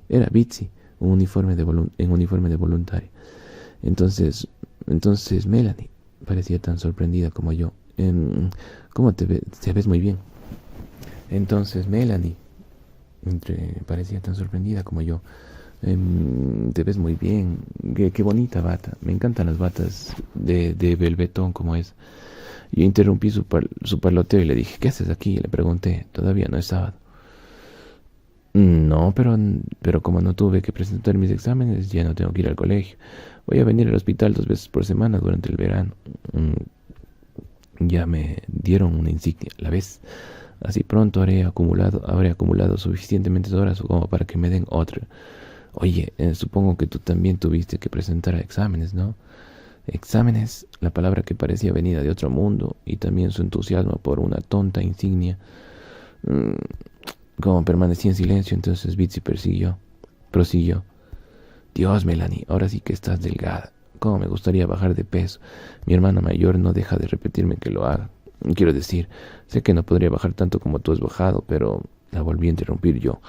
S1: Era Bitsy, en uniforme de voluntaria. Entonces Melanie parecía tan sorprendida como yo. ¿Cómo te ves? Te ves muy bien. Entonces Melanie parecía tan sorprendida como yo. Te ves muy bien. Qué bonita bata. Me encantan las batas de velvetón como es. Yo interrumpí su parloteo y le dije, ¿qué haces aquí? Le pregunté, todavía no es sábado. No, pero como no tuve que presentar mis exámenes, ya no tengo que ir al colegio. Voy a venir al hospital 2 veces por semana durante el verano. Ya me dieron una insignia, ¿la ves? Así pronto habré acumulado suficientemente horas como para que me den otra. Oye, supongo que tú también tuviste que presentar exámenes, ¿no? Exámenes, la palabra que parecía venida de otro mundo, y también su entusiasmo por una tonta insignia. Como permanecí en silencio, entonces Bitsy prosiguió. Dios, Melanie, ahora sí que estás delgada. Cómo me gustaría bajar de peso. Mi hermana mayor no deja de repetirme que lo haga. Quiero decir, sé que no podría bajar tanto como tú has bajado, pero la volví a interrumpir yo.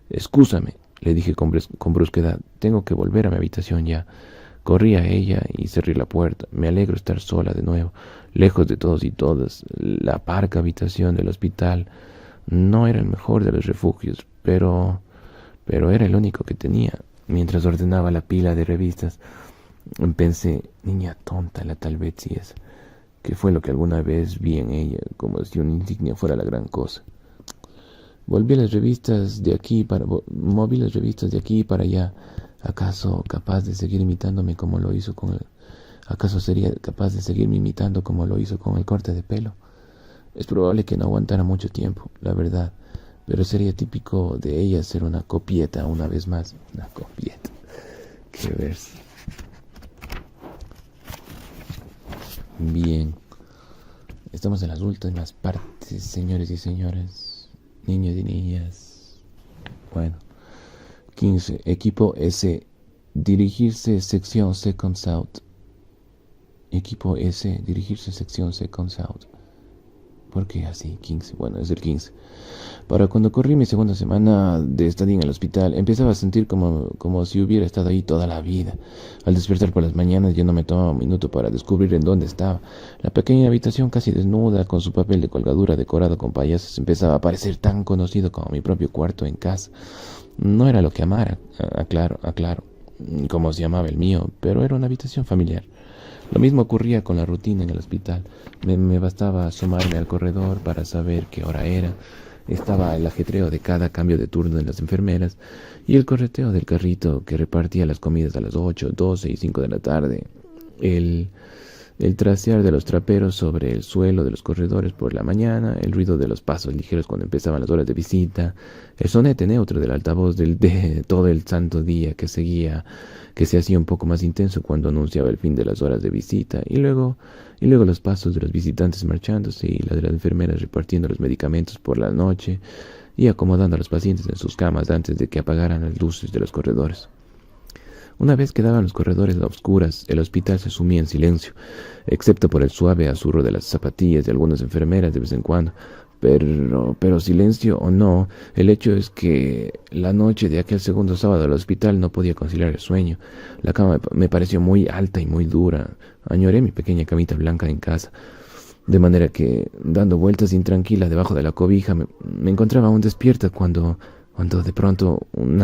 S1: Excúsame, le dije con brusquedad. Tengo que volver a mi habitación ya. Corrí a ella y cerré la puerta. Me alegro estar sola de nuevo, lejos de todos y todas. La parca habitación del hospital no era el mejor de los refugios, pero era el único que tenía. Mientras ordenaba la pila de revistas, pensé, niña tonta la tal Betsy esa, que fue lo que alguna vez vi en ella, como si una insignia fuera la gran cosa. Moví las revistas de aquí para allá, acaso capaz de seguir imitándome como lo hizo ¿Acaso sería capaz de seguirme imitando como lo hizo con el corte de pelo? Es probable que no aguantara mucho tiempo, la verdad, pero sería típico de ella ser una copieta una vez más. Una copieta. Qué verso. Bien. Estamos en las últimas partes, señores y señoras, niños y niñas. Bueno. 15. Equipo S. Dirigirse sección Seconds Out. Equipo S. Dirigirse sección Seconds Out. ¿Por qué así? 15. Bueno, es el 15. Para cuando corrí mi segunda semana de estadía en el hospital, empezaba a sentir como si hubiera estado ahí toda la vida. Al despertar por las mañanas yo no me tomaba un minuto para descubrir en dónde estaba. La pequeña habitación casi desnuda, con su papel de colgadura decorado con payasos, empezaba a parecer tan conocido como mi propio cuarto en casa. No era lo que amara, aclaro, como se llamaba el mío, pero era una habitación familiar. Lo mismo ocurría con la rutina en el hospital. Me bastaba asomarme al corredor para saber qué hora era. Estaba el ajetreo de cada cambio de turno de las enfermeras y el correteo del carrito que repartía las comidas a las 8, 12 y 5 de la tarde. El trasear de los traperos sobre el suelo de los corredores por la mañana, el ruido de los pasos ligeros cuando empezaban las horas de visita, el sonete neutro del altavoz de todo el santo día que se hacía un poco más intenso cuando anunciaba el fin de las horas de visita, y luego los pasos de los visitantes marchándose y la de las enfermeras repartiendo los medicamentos por la noche y acomodando a los pacientes en sus camas antes de que apagaran las luces de los corredores. Una vez quedaban los corredores a oscuras, el hospital se sumía en silencio, excepto por el suave azurro de las zapatillas de algunas enfermeras de vez en cuando. Pero silencio o no, el hecho es que la noche de aquel segundo sábado al hospital no podía conciliar el sueño. La cama me pareció muy alta y muy dura. Añoré mi pequeña camita blanca en casa, de manera que, dando vueltas intranquila debajo de la cobija, me encontraba aún despierta cuando de pronto el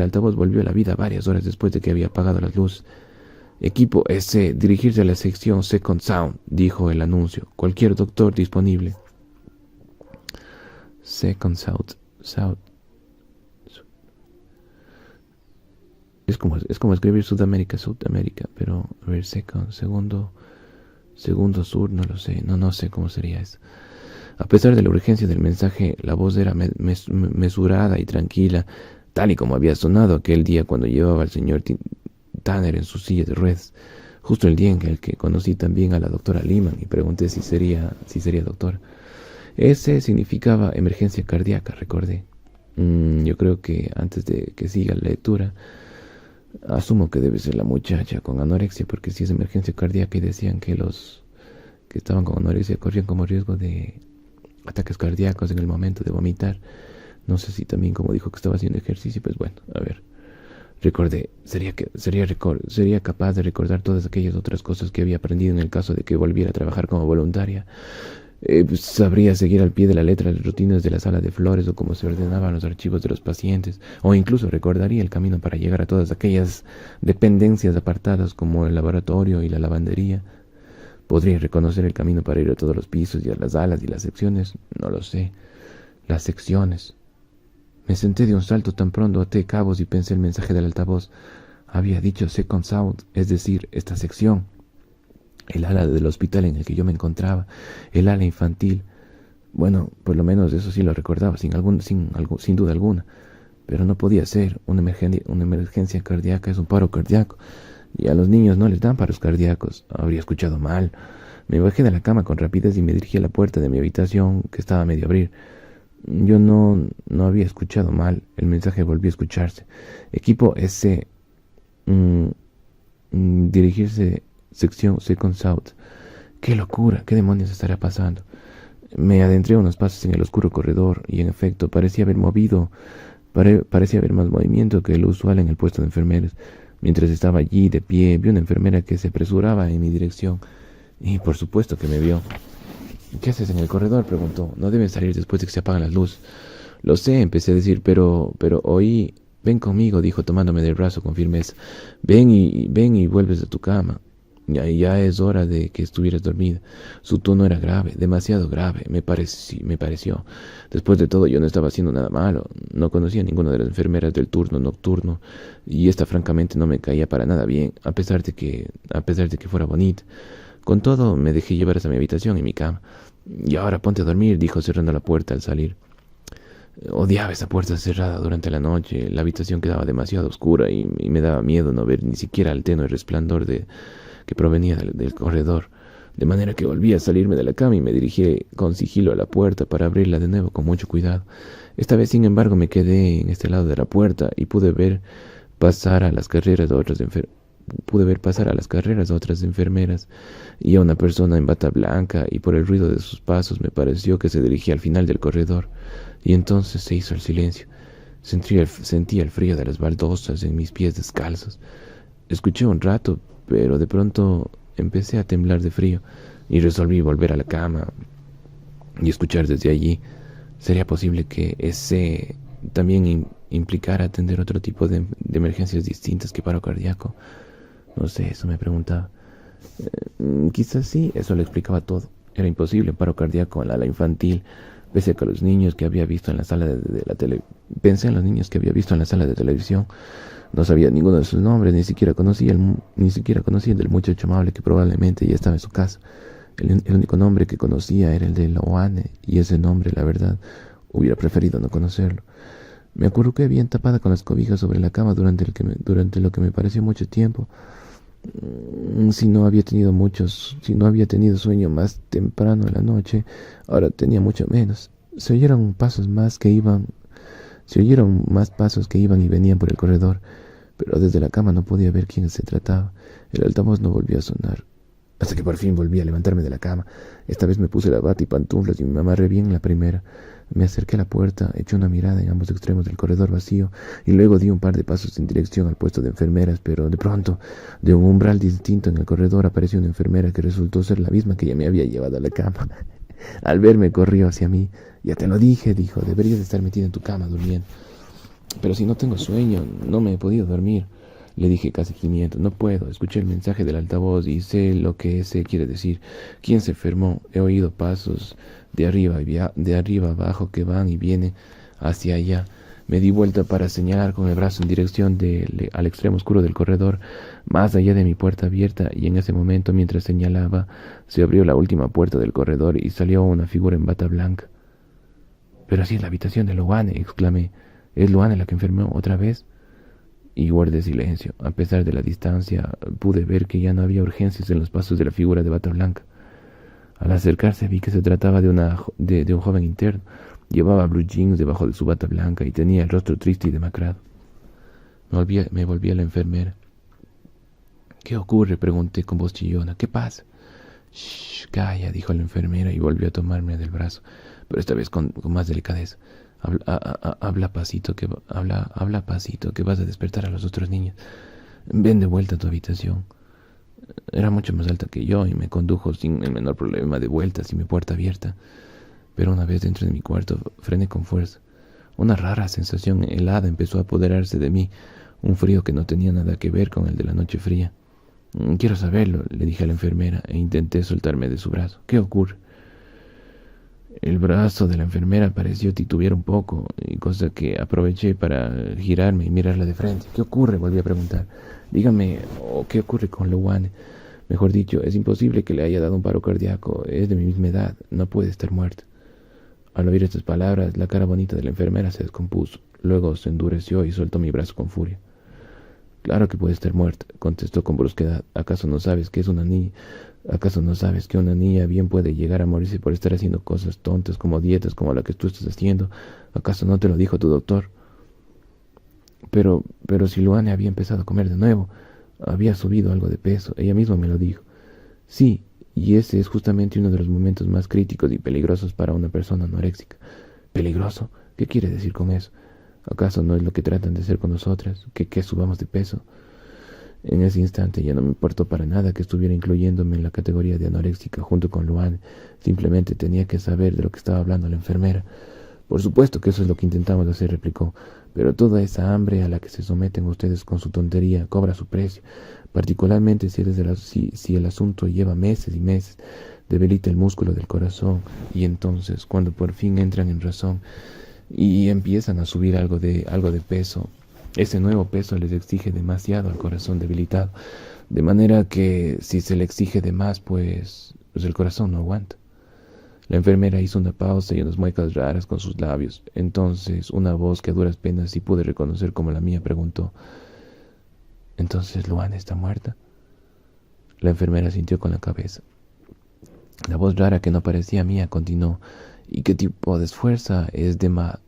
S1: altavoz volvió a la vida varias horas después de que había apagado las luces. Equipo S, dirigirse a la sección Second Sound, dijo el anuncio. Cualquier doctor disponible. Second South. Es como escribir Sudamérica, pero a ver, segundo sur, no lo sé, no sé cómo sería eso. A pesar de la urgencia del mensaje, la voz era mesurada y tranquila, tal y como había sonado aquel día cuando llevaba al señor Tanner en su silla de ruedas, justo el día en el que conocí también a la doctora Lehman y pregunté si sería doctora. Ese significaba emergencia cardíaca, recordé. Yo creo que antes de que siga la lectura, asumo que debe ser la muchacha con anorexia, porque si es emergencia cardíaca y decían que los que estaban con anorexia corrían como riesgo de ataques cardíacos en el momento de vomitar. No sé si también como dijo que estaba haciendo ejercicio, pues bueno, a ver. Recordé, sería capaz de recordar todas aquellas otras cosas que había aprendido en el caso de que volviera a trabajar como voluntaria. Sabría seguir al pie de la letra las rutinas de la sala de flores o cómo se ordenaban los archivos de los pacientes, o incluso recordaría el camino para llegar a todas aquellas dependencias apartadas como el laboratorio y la lavandería. Podría reconocer el camino para ir a todos los pisos y a las salas y las secciones, no lo sé. Las secciones. Me senté de un salto tan pronto até cabos y pensé el mensaje del altavoz. Había dicho Second Sound, es decir, esta sección. El ala del hospital en el que yo me encontraba, el ala infantil. Bueno, por lo menos eso sí lo recordaba, sin duda alguna. Pero no podía ser. Una emergencia cardíaca es un paro cardíaco. Y a los niños no les dan paros cardíacos. Habría escuchado mal. Me bajé de la cama con rapidez y me dirigí a la puerta de mi habitación, que estaba a medio abrir. Yo no había escuchado mal. El mensaje volvió a escucharse. Equipo S. Dirigirse sección Second South. ¡Qué locura! ¿Qué demonios estará pasando? Me adentré unos pasos en el oscuro corredor y en efecto parecía haber más movimiento que el usual en el puesto de enfermeros. Mientras estaba allí de pie, vi una enfermera que se apresuraba en mi dirección y por supuesto que me vio. ¿Qué haces en el corredor?, preguntó. No deben salir después de que se apagan las luces. Lo sé, empecé a decir, pero oí. Ven conmigo, dijo tomándome del brazo con firmeza. Ven y vuelves a tu cama. Ya es hora de que estuvieras dormida. Su tono era grave, demasiado grave, me pareció. Después de todo, yo no estaba haciendo nada malo. No conocía a ninguna de las enfermeras del turno nocturno, y esta francamente no me caía para nada bien, a pesar de que fuera bonita. Con todo, me dejé llevar hasta mi habitación y mi cama. Y ahora ponte a dormir, dijo cerrando la puerta al salir. Odiaba esa puerta cerrada durante la noche. La habitación quedaba demasiado oscura y me daba miedo no ver ni siquiera el tenue resplandor que provenía del corredor. De manera que volví a salirme de la cama y me dirigí con sigilo a la puerta para abrirla de nuevo con mucho cuidado. Esta vez, sin embargo, me quedé en este lado de la puerta y pude ver pasar a las carreras de otras enfermeras y a una persona en bata blanca, y por el ruido de sus pasos me pareció que se dirigía al final del corredor. Y entonces se hizo el silencio. Sentía el frío de las baldosas en mis pies descalzos. Escuché un rato, pero de pronto empecé a temblar de frío y resolví volver a la cama y escuchar desde allí. ¿Sería posible que ese también implicara atender otro tipo de emergencias distintas que paro cardíaco? No sé, eso me preguntaba. Quizás sí, eso lo explicaba todo. Era imposible un paro cardíaco en la ala infantil. Pese a que los niños que había visto en la sala Pensé en los niños que había visto en la sala de televisión. No sabía ninguno de sus nombres, ni siquiera conocía el del muchacho amable que probablemente ya estaba en su casa. El único nombre que conocía era el de Loane, y ese nombre, la verdad, hubiera preferido no conocerlo. Me acurruqué bien tapada con las cobijas sobre la cama durante lo que me pareció mucho tiempo. Si no había tenido sueño más temprano en la noche, ahora tenía mucho menos. Se oyeron más pasos que iban y venían por el corredor, pero desde la cama no podía ver quién se trataba. El altavoz no volvió a sonar, hasta que por fin volví a levantarme de la cama. Esta vez me puse la bata y pantuflas y me amarré bien la primera. Me acerqué a la puerta, eché una mirada en ambos extremos del corredor vacío y luego di un par de pasos en dirección al puesto de enfermeras, pero de pronto, de un umbral distinto en el corredor, apareció una enfermera que resultó ser la misma que ya me había llevado a la cama. Al verme, corrió hacia mí. «Ya te lo dije», dijo, «deberías estar metida en tu cama durmiendo». «Pero si no tengo sueño, no me he podido dormir», le dije casi gimiendo. «No puedo. Escuché el mensaje del altavoz y sé lo que ese quiere decir. ¿Quién se enfermó? He oído pasos de arriba abajo que van y vienen hacia allá». Me di vuelta para señalar con el brazo en dirección al extremo oscuro del corredor, más allá de mi puerta abierta, y en ese momento, mientras señalaba, se abrió la última puerta del corredor y salió una figura en bata blanca. «Pero así es la habitación de Loane», exclamé. «¿Es Loane la que enfermó otra vez?» Y guardé silencio. A pesar de la distancia, pude ver que ya no había urgencias en los pasos de la figura de bata blanca. Al acercarse vi que se trataba de un joven interno. Llevaba blue jeans debajo de su bata blanca y tenía el rostro triste y demacrado. Me volví a la enfermera. «¿Qué ocurre?», pregunté con voz chillona. «¿Qué pasa?» «Shh, calla», dijo la enfermera y volvió a tomarme del brazo, pero esta vez con más delicadeza. Habla pasito, que vas a despertar a los otros niños. Ven de vuelta a tu habitación». Era mucho más alta que yo y me condujo sin el menor problema de vuelta sin mi puerta abierta. Pero una vez dentro de mi cuarto, frené con fuerza. Una rara sensación helada empezó a apoderarse de mí, un frío que no tenía nada que ver con el de la noche fría. «Quiero saberlo», le dije a la enfermera e intenté soltarme de su brazo. «¿Qué ocurre?» El brazo de la enfermera pareció titubear un poco, y cosa que aproveché para girarme y mirarla de frente. «¿Qué ocurre?», volví a preguntar. «Dígame, ¿qué ocurre con Loane? Mejor dicho, es imposible que le haya dado un paro cardíaco. Es de mi misma edad. No puede estar muerta». Al oír estas palabras, la cara bonita de la enfermera se descompuso. Luego se endureció y soltó mi brazo con furia. «Claro que puede estar muerta», contestó con brusquedad. ¿Acaso no sabes que es una niña? ¿Acaso no sabes que una niña bien puede llegar a morirse por estar haciendo cosas tontas como dietas como la que tú estás haciendo? ¿Acaso no te lo dijo tu doctor? Pero si Luane había empezado a comer de nuevo, había subido algo de peso, ella misma me lo dijo. Sí, y ese es justamente uno de los momentos más críticos y peligrosos para una persona anoréxica. ¿Peligroso? ¿Qué quiere decir con eso? ¿Acaso no es lo que tratan de hacer con nosotras, que subamos de peso? En ese instante ya no me importó para nada que estuviera incluyéndome en la categoría de anoréxica junto con Luane. Simplemente tenía que saber de lo que estaba hablando la enfermera. «Por supuesto que eso es lo que intentamos hacer», replicó. «Pero toda esa hambre a la que se someten ustedes con su tontería cobra su precio. particularmente si el asunto lleva meses y meses, debilita el músculo del corazón, y entonces cuando por fin entran en razón y empiezan a subir algo de peso, ese nuevo peso les exige demasiado al corazón debilitado, de manera que si se le exige de más, pues el corazón no aguanta. La enfermera hizo una pausa y unas muecas raras con sus labios. Entonces una voz que a duras penas sí pude reconocer como la mía preguntó: ¿entonces Luana está muerta? La enfermera sintió con la cabeza. La voz rara que no parecía mía continuó: ¿y qué tipo de esfuerzo es de ma...?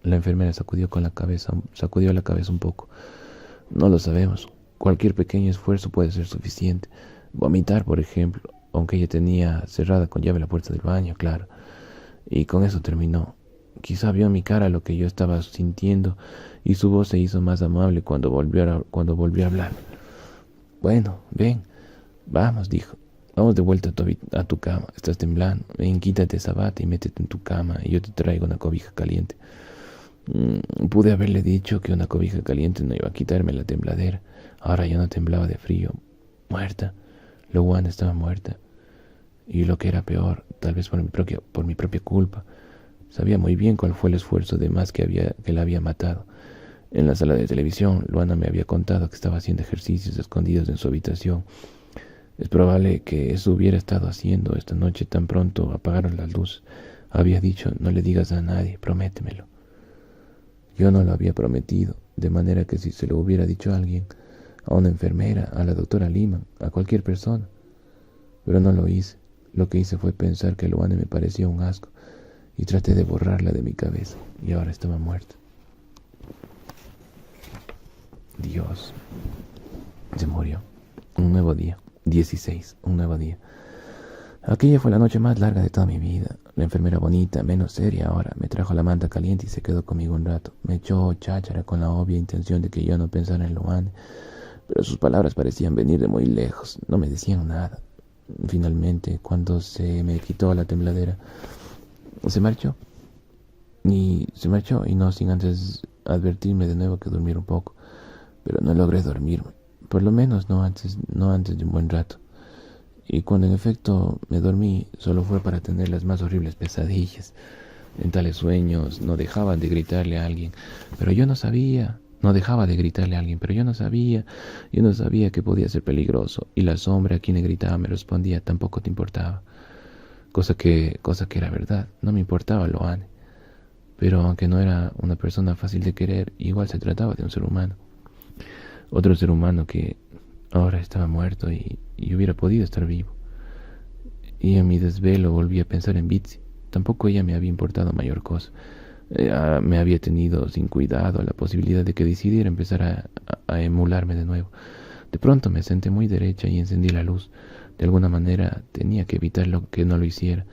S1: La enfermera sacudió la cabeza un poco. No lo sabemos. Cualquier pequeño esfuerzo puede ser suficiente. Vomitar, por ejemplo, aunque ella tenía cerrada con llave la puerta del baño, claro. Y con eso terminó. Quizá vio en mi cara lo que yo estaba sintiendo y su voz se hizo más amable cuando volvió a hablar. Bueno, ven, vamos, dijo. Vamos de vuelta a tu cama. Estás temblando. Ven, quítate esa bata y métete en tu cama y yo te traigo una cobija caliente. Pude haberle dicho que una cobija caliente no iba a quitarme la tembladera. Ahora yo no temblaba de frío. Muerta. Luana estaba muerta. Y lo que era peor, tal vez por mi propia culpa, sabía muy bien cuál fue el esfuerzo de más que la había matado. En la sala de televisión, Luana me había contado que estaba haciendo ejercicios escondidos en su habitación. Es probable que eso hubiera estado haciendo esta noche tan pronto apagaron las luces. Había dicho: no le digas a nadie, prométemelo. Yo no lo había prometido, de manera que si se lo hubiera dicho a alguien, a una enfermera, a la doctora Lehmann, a cualquier persona. Pero no lo hice. Lo que hice fue pensar que Luana me parecía un asco y traté de borrarla de mi cabeza, y ahora estaba muerta. Dios. Se murió. Un nuevo día. 16. Un nuevo día. Aquella fue la noche más larga de toda mi vida. La enfermera bonita, menos seria ahora, me trajo la manta caliente y se quedó conmigo un rato. Me echó cháchara con la obvia intención de que yo no pensara en Luana, pero sus palabras parecían venir de muy lejos. No me decían nada. Finalmente, cuando se me quitó la tembladera, se marchó y no sin antes advertirme de nuevo que durmiera un poco. Pero no logré dormirme, por lo menos no antes de un buen rato. Y cuando en efecto me dormí, solo fue para tener las más horribles pesadillas. En tales sueños no dejaba de gritarle a alguien, pero yo no sabía. No dejaba de gritarle a alguien, pero yo no sabía que podía ser peligroso. Y la sombra a quien le gritaba me respondía: tampoco te importaba. Cosa que era verdad, no me importaba Luana. Pero aunque no era una persona fácil de querer, igual se trataba de un ser humano. Otro ser humano que ahora estaba muerto y hubiera podido estar vivo. Y en mi desvelo volví a pensar en Bitsy. Tampoco ella me había importado mayor cosa. Me había tenido sin cuidado la posibilidad de que decidiera empezar a emularme de nuevo. De pronto me senté muy derecha y encendí la luz. De alguna manera tenía que evitar que no lo hiciera.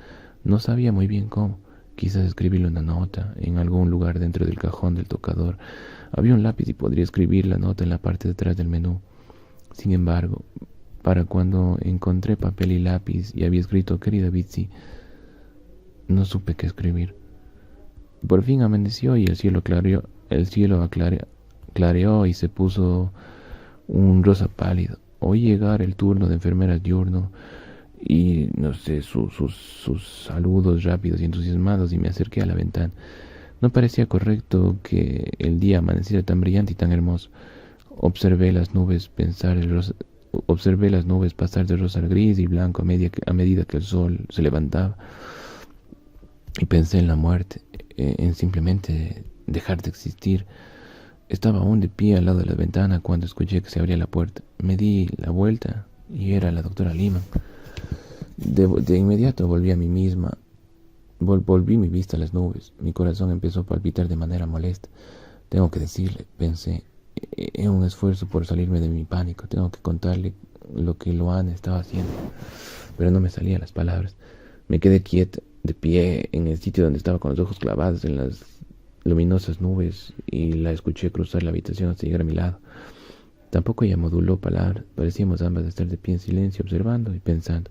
S1: No sabía muy bien cómo. Quizás escribirle una nota en algún lugar dentro del cajón del tocador. Había un lápiz y podría escribir la nota en la parte de atrás del menú. Sin embargo, para cuando encontré papel y lápiz y había escrito: querida Bitsy, no supe qué escribir. Por fin amaneció y el cielo clareó y se puso un rosa pálido. Oí llegar el turno de enfermeras diurno y no sé, sus saludos rápidos y entusiasmados, y me acerqué a la ventana. No parecía correcto que el día amaneciera tan brillante y tan hermoso. Observé las nubes pasar de rosa a gris y blanco a medida que el sol se levantaba. Y pensé en la muerte, en simplemente dejar de existir. Estaba aún de pie al lado de la ventana cuando escuché que se abría la puerta. Me di la vuelta y era la doctora Lehmann. De inmediato volví a mí misma. Volví mi vista a las nubes. Mi corazón empezó a palpitar de manera molesta. Tengo que decirle, pensé, es un esfuerzo por salirme de mi pánico. Tengo que contarle lo que Luana estaba haciendo. Pero no me salían las palabras. Me quedé quieta, de pie, en el sitio donde estaba con los ojos clavados en las luminosas nubes, y la escuché cruzar la habitación hasta llegar a mi lado. Tampoco ella moduló palabras. Parecíamos ambas estar de pie en silencio, observando y pensando.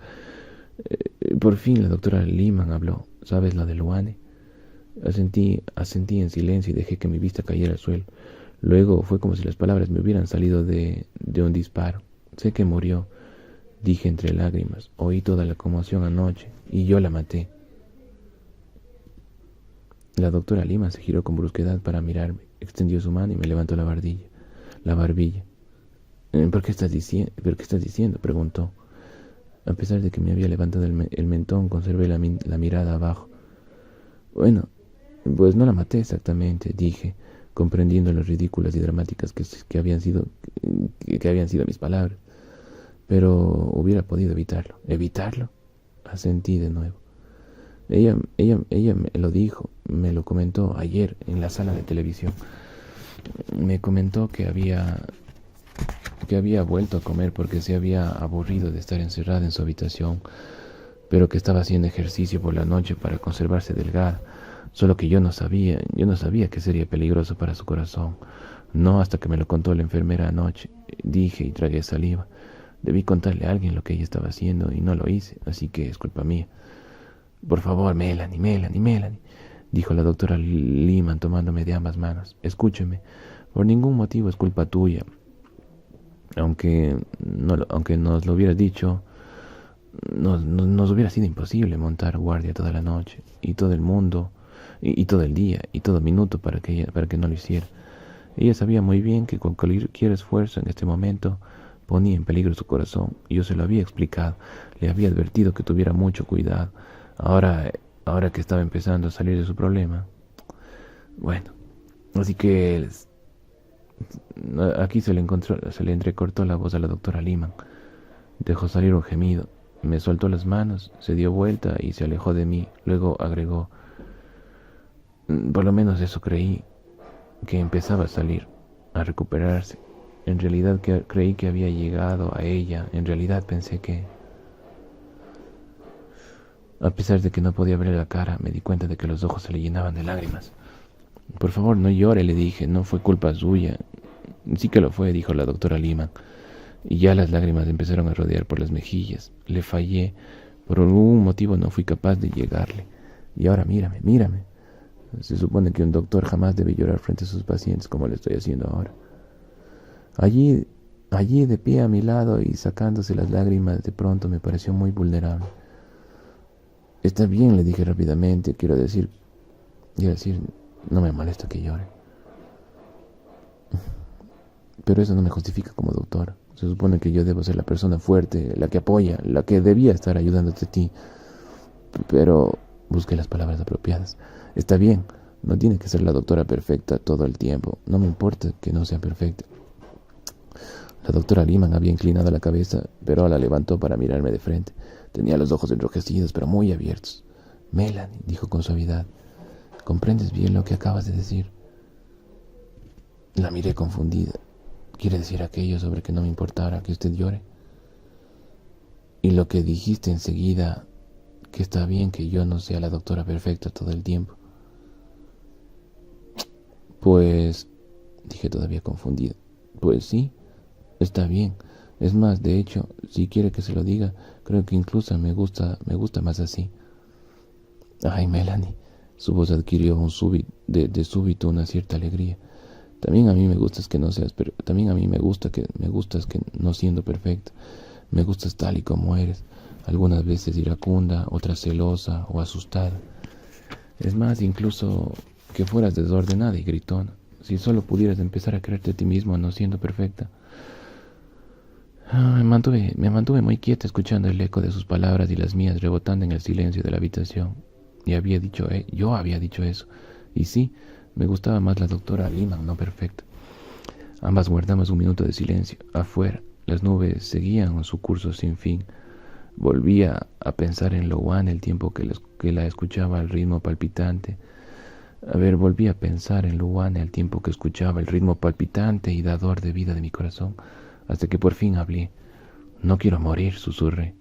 S1: Por fin la doctora Lehmann habló. ¿Sabes lo de Luana? Asentí en silencio y dejé que mi vista cayera al suelo. Luego fue como si las palabras me hubieran salido de un disparo. Sé que murió, dije entre lágrimas. Oí toda la conmoción anoche y yo la maté. La doctora Lima se giró con brusquedad para mirarme, extendió su mano y me levantó la barbilla. ¿Por qué estás diciendo? Preguntó. A pesar de que me había levantado el mentón, conservé la mirada abajo. Bueno, pues no la maté exactamente, dije, comprendiendo lo ridículas y dramáticas que habían sido mis palabras. Pero hubiera podido evitarlo. ¿Evitarlo? Asentí de nuevo. Ella me lo dijo, me lo comentó ayer en la sala de televisión. Me comentó que había vuelto a comer porque se había aburrido de estar encerrada en su habitación, pero que estaba haciendo ejercicio por la noche para conservarse delgada. Solo que yo no sabía que sería peligroso para su corazón. No hasta que me lo contó la enfermera anoche. Dije y tragué saliva. Debí contarle a alguien lo que ella estaba haciendo y no lo hice, así que es culpa mía. Por favor, Melanie, dijo la doctora Lehman tomándome de ambas manos. Escúcheme, por ningún motivo es culpa tuya. Aunque nos lo hubieras dicho, nos hubiera sido imposible montar guardia toda la noche, y todo el mundo, y todo el día, y todo minuto para que no lo hiciera. Ella sabía muy bien que con cualquier esfuerzo en este momento ponía en peligro su corazón. Yo se lo había explicado, le había advertido que tuviera mucho cuidado. Ahora que estaba empezando a salir de su problema. Bueno, así que aquí se le entrecortó la voz a la doctora Lehman. Dejó salir un gemido, me soltó las manos, se dio vuelta y se alejó de mí. Luego agregó: por lo menos eso creí, que empezaba a salir, a recuperarse. En realidad creí que había llegado a ella. En realidad pensé que... A pesar de que no podía verle la cara, me di cuenta de que los ojos se le llenaban de lágrimas. Por favor, no llore, le dije, no fue culpa suya. Sí que lo fue, dijo la doctora Lehman. Y ya las lágrimas empezaron a rodear por las mejillas. Le fallé. Por algún motivo no fui capaz de llegarle. Y ahora mírame. Se supone que un doctor jamás debe llorar frente a sus pacientes como lo estoy haciendo ahora. Allí de pie a mi lado y sacándose las lágrimas, de pronto me pareció muy vulnerable. Está bien, le dije rápidamente, quiero decir, no me molesta que llore. Pero eso no me justifica como doctor. Se supone que yo debo ser la persona fuerte, la que apoya, la que debía estar ayudándote a ti. Pero busqué las palabras apropiadas. Está bien, no tiene que ser la doctora perfecta todo el tiempo. No me importa que no sea perfecta. La doctora Lehman había inclinado la cabeza, pero la levantó para mirarme de frente. Tenía los ojos enrojecidos, pero muy abiertos. Melanie, dijo con suavidad, ¿comprendes bien lo que acabas de decir? La miré confundida. ¿Quiere decir aquello sobre que no me importara que usted llore? Y lo que dijiste enseguida, que está bien que yo no sea la doctora perfecta todo el tiempo. Pues, dije todavía confundida, pues sí, está bien. Es más, de hecho, si quiere que se lo diga, creo que incluso me gusta más así. Ay, Melanie, su voz adquirió de súbito una cierta alegría. También a mí me gustas que no seas, pero también a mí me gustas que no siendo perfecta. Me gustas tal y como eres, algunas veces iracunda, otras celosa o asustada. Es más, incluso que fueras desordenada y gritona. Si solo pudieras empezar a creerte a ti mismo no siendo perfecta. Me mantuve muy quieta escuchando el eco de sus palabras y las mías rebotando en el silencio de la habitación. Yo había dicho eso. Y sí, me gustaba más la doctora Lehman, no perfecta. Ambas guardamos un minuto de silencio. Afuera, las nubes seguían su curso sin fin. Volvía a pensar en Louane el tiempo que la escuchaba al ritmo palpitante. Volví a pensar en Louane al tiempo que escuchaba el ritmo palpitante y dador de vida de mi corazón. Hasta que por fin hablé. No quiero morir, susurré.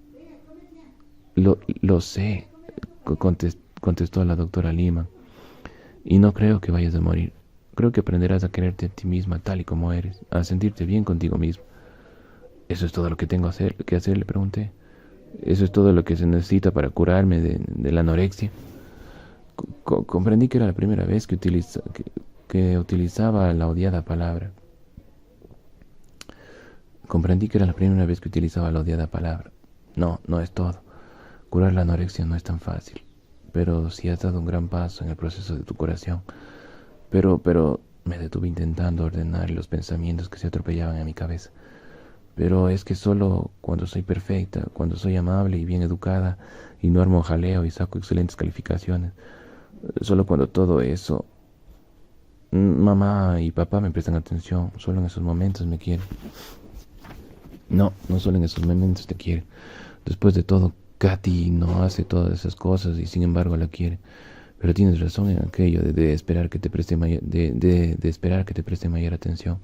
S1: Lo sé, contestó la doctora Lehman. Y no creo que vayas a morir. Creo que aprenderás a quererte a ti misma tal y como eres, a sentirte bien contigo mismo. ¿Eso es todo lo que tengo que hacer? Le pregunté. ¿Eso es todo lo que se necesita para curarme de la anorexia? Comprendí que era la primera vez que que utilizaba la odiada palabra. Comprendí que era la primera vez que utilizaba la odiada palabra. No, no es todo. Curar la anorexia no es tan fácil. Pero sí has dado un gran paso en el proceso de tu curación. Pero me detuve intentando ordenar los pensamientos que se atropellaban en mi cabeza. Pero es que solo cuando soy perfecta, cuando soy amable y bien educada, y no armo jaleo y saco excelentes calificaciones, solo cuando todo eso, mamá y papá me prestan atención, solo en esos momentos me quieren. No, no solo en esos momentos te quieren. Después de todo, Katy no hace todas esas cosas y sin embargo la quiere. Pero tienes razón en aquello de esperar que te preste de esperar que te preste mayor atención.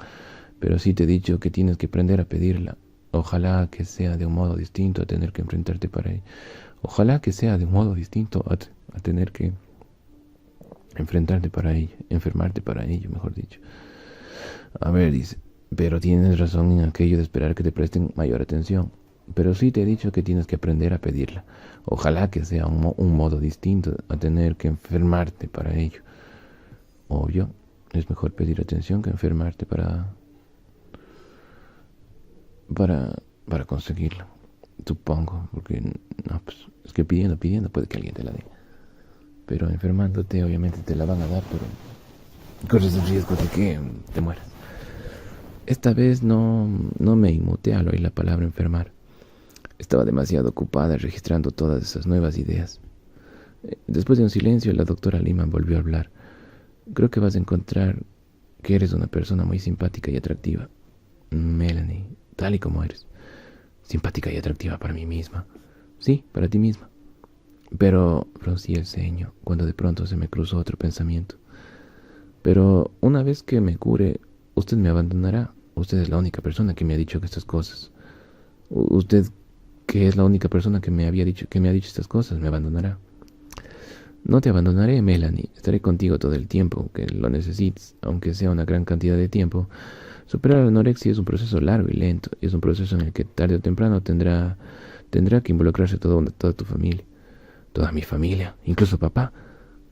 S1: Pero sí te he dicho que tienes que aprender a pedirla. Ojalá que sea de un modo distinto a tener que enfrentarte para ella. Ojalá que sea de un modo distinto a tener que enfrentarte para ella, enfermarte para ello, mejor dicho. A ver, dice, pero tienes razón en aquello de esperar que te presten mayor atención. Pero sí te he dicho que tienes que aprender a pedirla. Ojalá que sea un modo distinto a tener que enfermarte para ello. Obvio, es mejor pedir atención que enfermarte para conseguirla. Supongo, porque no, pues, es que pidiendo puede que alguien te la dé. Pero enfermándote obviamente te la van a dar, pero corres el riesgo de que te mueras. Esta vez no me inmuté al oír la palabra enfermar. Estaba demasiado ocupada registrando todas esas nuevas ideas. Después de un silencio, la doctora Lehmann volvió a hablar. Creo que vas a encontrar que eres una persona muy simpática y atractiva. Melanie, tal y como eres. Simpática y atractiva para mí misma. Sí, para ti misma. Pero fruncí el ceño cuando de pronto se me cruzó otro pensamiento. Pero una vez que me cure, usted me abandonará. Usted es la única persona que me ha dicho estas cosas. Usted, que es la única persona que me ha dicho estas cosas, me abandonará. No te abandonaré, Melanie. Estaré contigo todo el tiempo que lo necesites, aunque sea una gran cantidad de tiempo. Superar la anorexia es un proceso largo y lento, y es un proceso en el que tarde o temprano tendrá que involucrarse toda tu familia. Toda mi familia, incluso papá.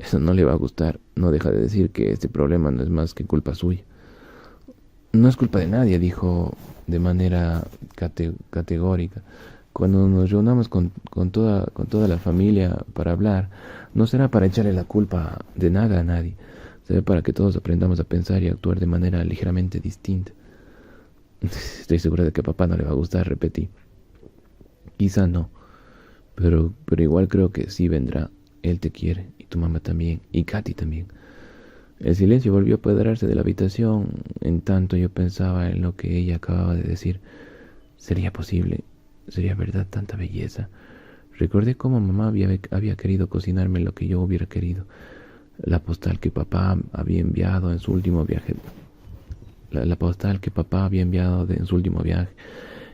S1: Eso no le va a gustar. No deja de decir que este problema no es más que culpa suya. No es culpa de nadie, dijo de manera categórica. Cuando nos reunamos con toda la familia para hablar, no será para echarle la culpa de nada a nadie. Será para que todos aprendamos a pensar y actuar de manera ligeramente distinta. Estoy segura de que a papá no le va a gustar, repetí. Quizá no, pero igual creo que sí vendrá. Él te quiere, y tu mamá también, y Katy también. El silencio volvió a apoderarse de la habitación. En tanto yo pensaba en lo que ella acababa de decir. ¿Sería posible? ¿Sería verdad tanta belleza? Recordé cómo mamá había querido cocinarme lo que yo hubiera querido. La postal que papá había enviado en su último viaje. La postal que papá había enviado en su último viaje.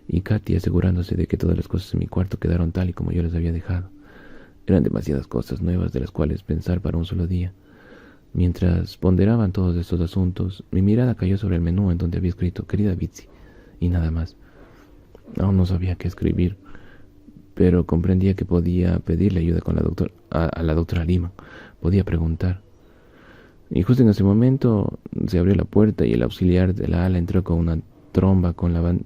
S1: Y Katy asegurándose de que todas las cosas en mi cuarto quedaron tal y como yo las había dejado. Eran demasiadas cosas nuevas de las cuales pensar para un solo día. Mientras ponderaban todos estos asuntos, mi mirada cayó sobre el menú en donde había escrito «Querida Bitsy», y nada más. Aún no sabía qué escribir, pero comprendía que podía pedirle ayuda con a la doctora Lehmann. Podía preguntar. Y justo en ese momento se abrió la puerta y el auxiliar de la ala entró con una tromba como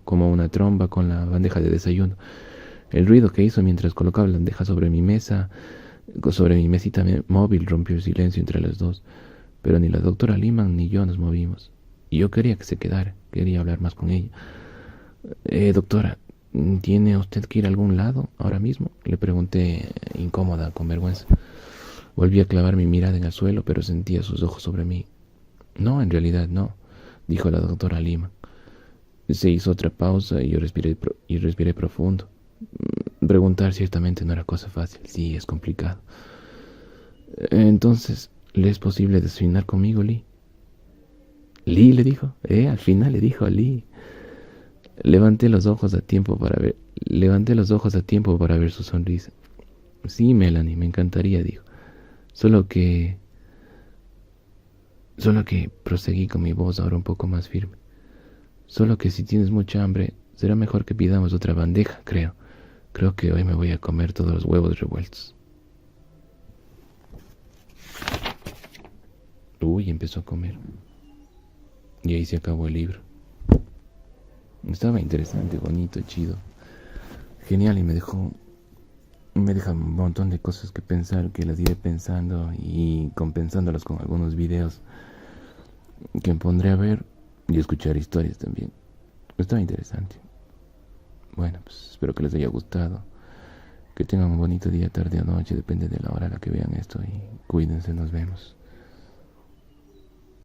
S1: una tromba con la bandeja de desayuno. El ruido que hizo mientras colocaba la bandeja sobre mi mesita móvil rompió el silencio entre las dos, pero ni la doctora Lehmann ni yo nos movimos. Y yo quería que se quedara, quería hablar más con ella. Doctora, ¿tiene usted que ir a algún lado ahora mismo?, le pregunté, incómoda, con vergüenza. Volví a clavar mi mirada en el suelo, pero sentía sus ojos sobre mí. No, en realidad no, dijo la doctora Lehmann. Se hizo otra pausa y yo respiré profundo. Preguntar ciertamente no era cosa fácil. Sí, es complicado. Entonces, ¿le es posible desayunar conmigo, Lee? Lee, le dijo. Al final le dijo a Lee. Levanté los ojos a tiempo para ver su sonrisa. Sí, Melanie, me encantaría, dijo. Solo que proseguí con mi voz ahora un poco más firme. Solo que si tienes mucha hambre, será mejor que pidamos otra bandeja, creo. Creo que hoy me voy a comer todos los huevos revueltos. Uy, empezó a comer. Y ahí se acabó el libro. Estaba interesante, bonito, chido. Genial, y me deja un montón de cosas que pensar, que las iré pensando y compensándolas con algunos videos que me pondré a ver y escuchar historias también. Estaba interesante. Bueno, pues espero que les haya gustado. Que tengan un bonito día, tarde o noche, depende de la hora a la que vean esto, y cuídense, nos vemos.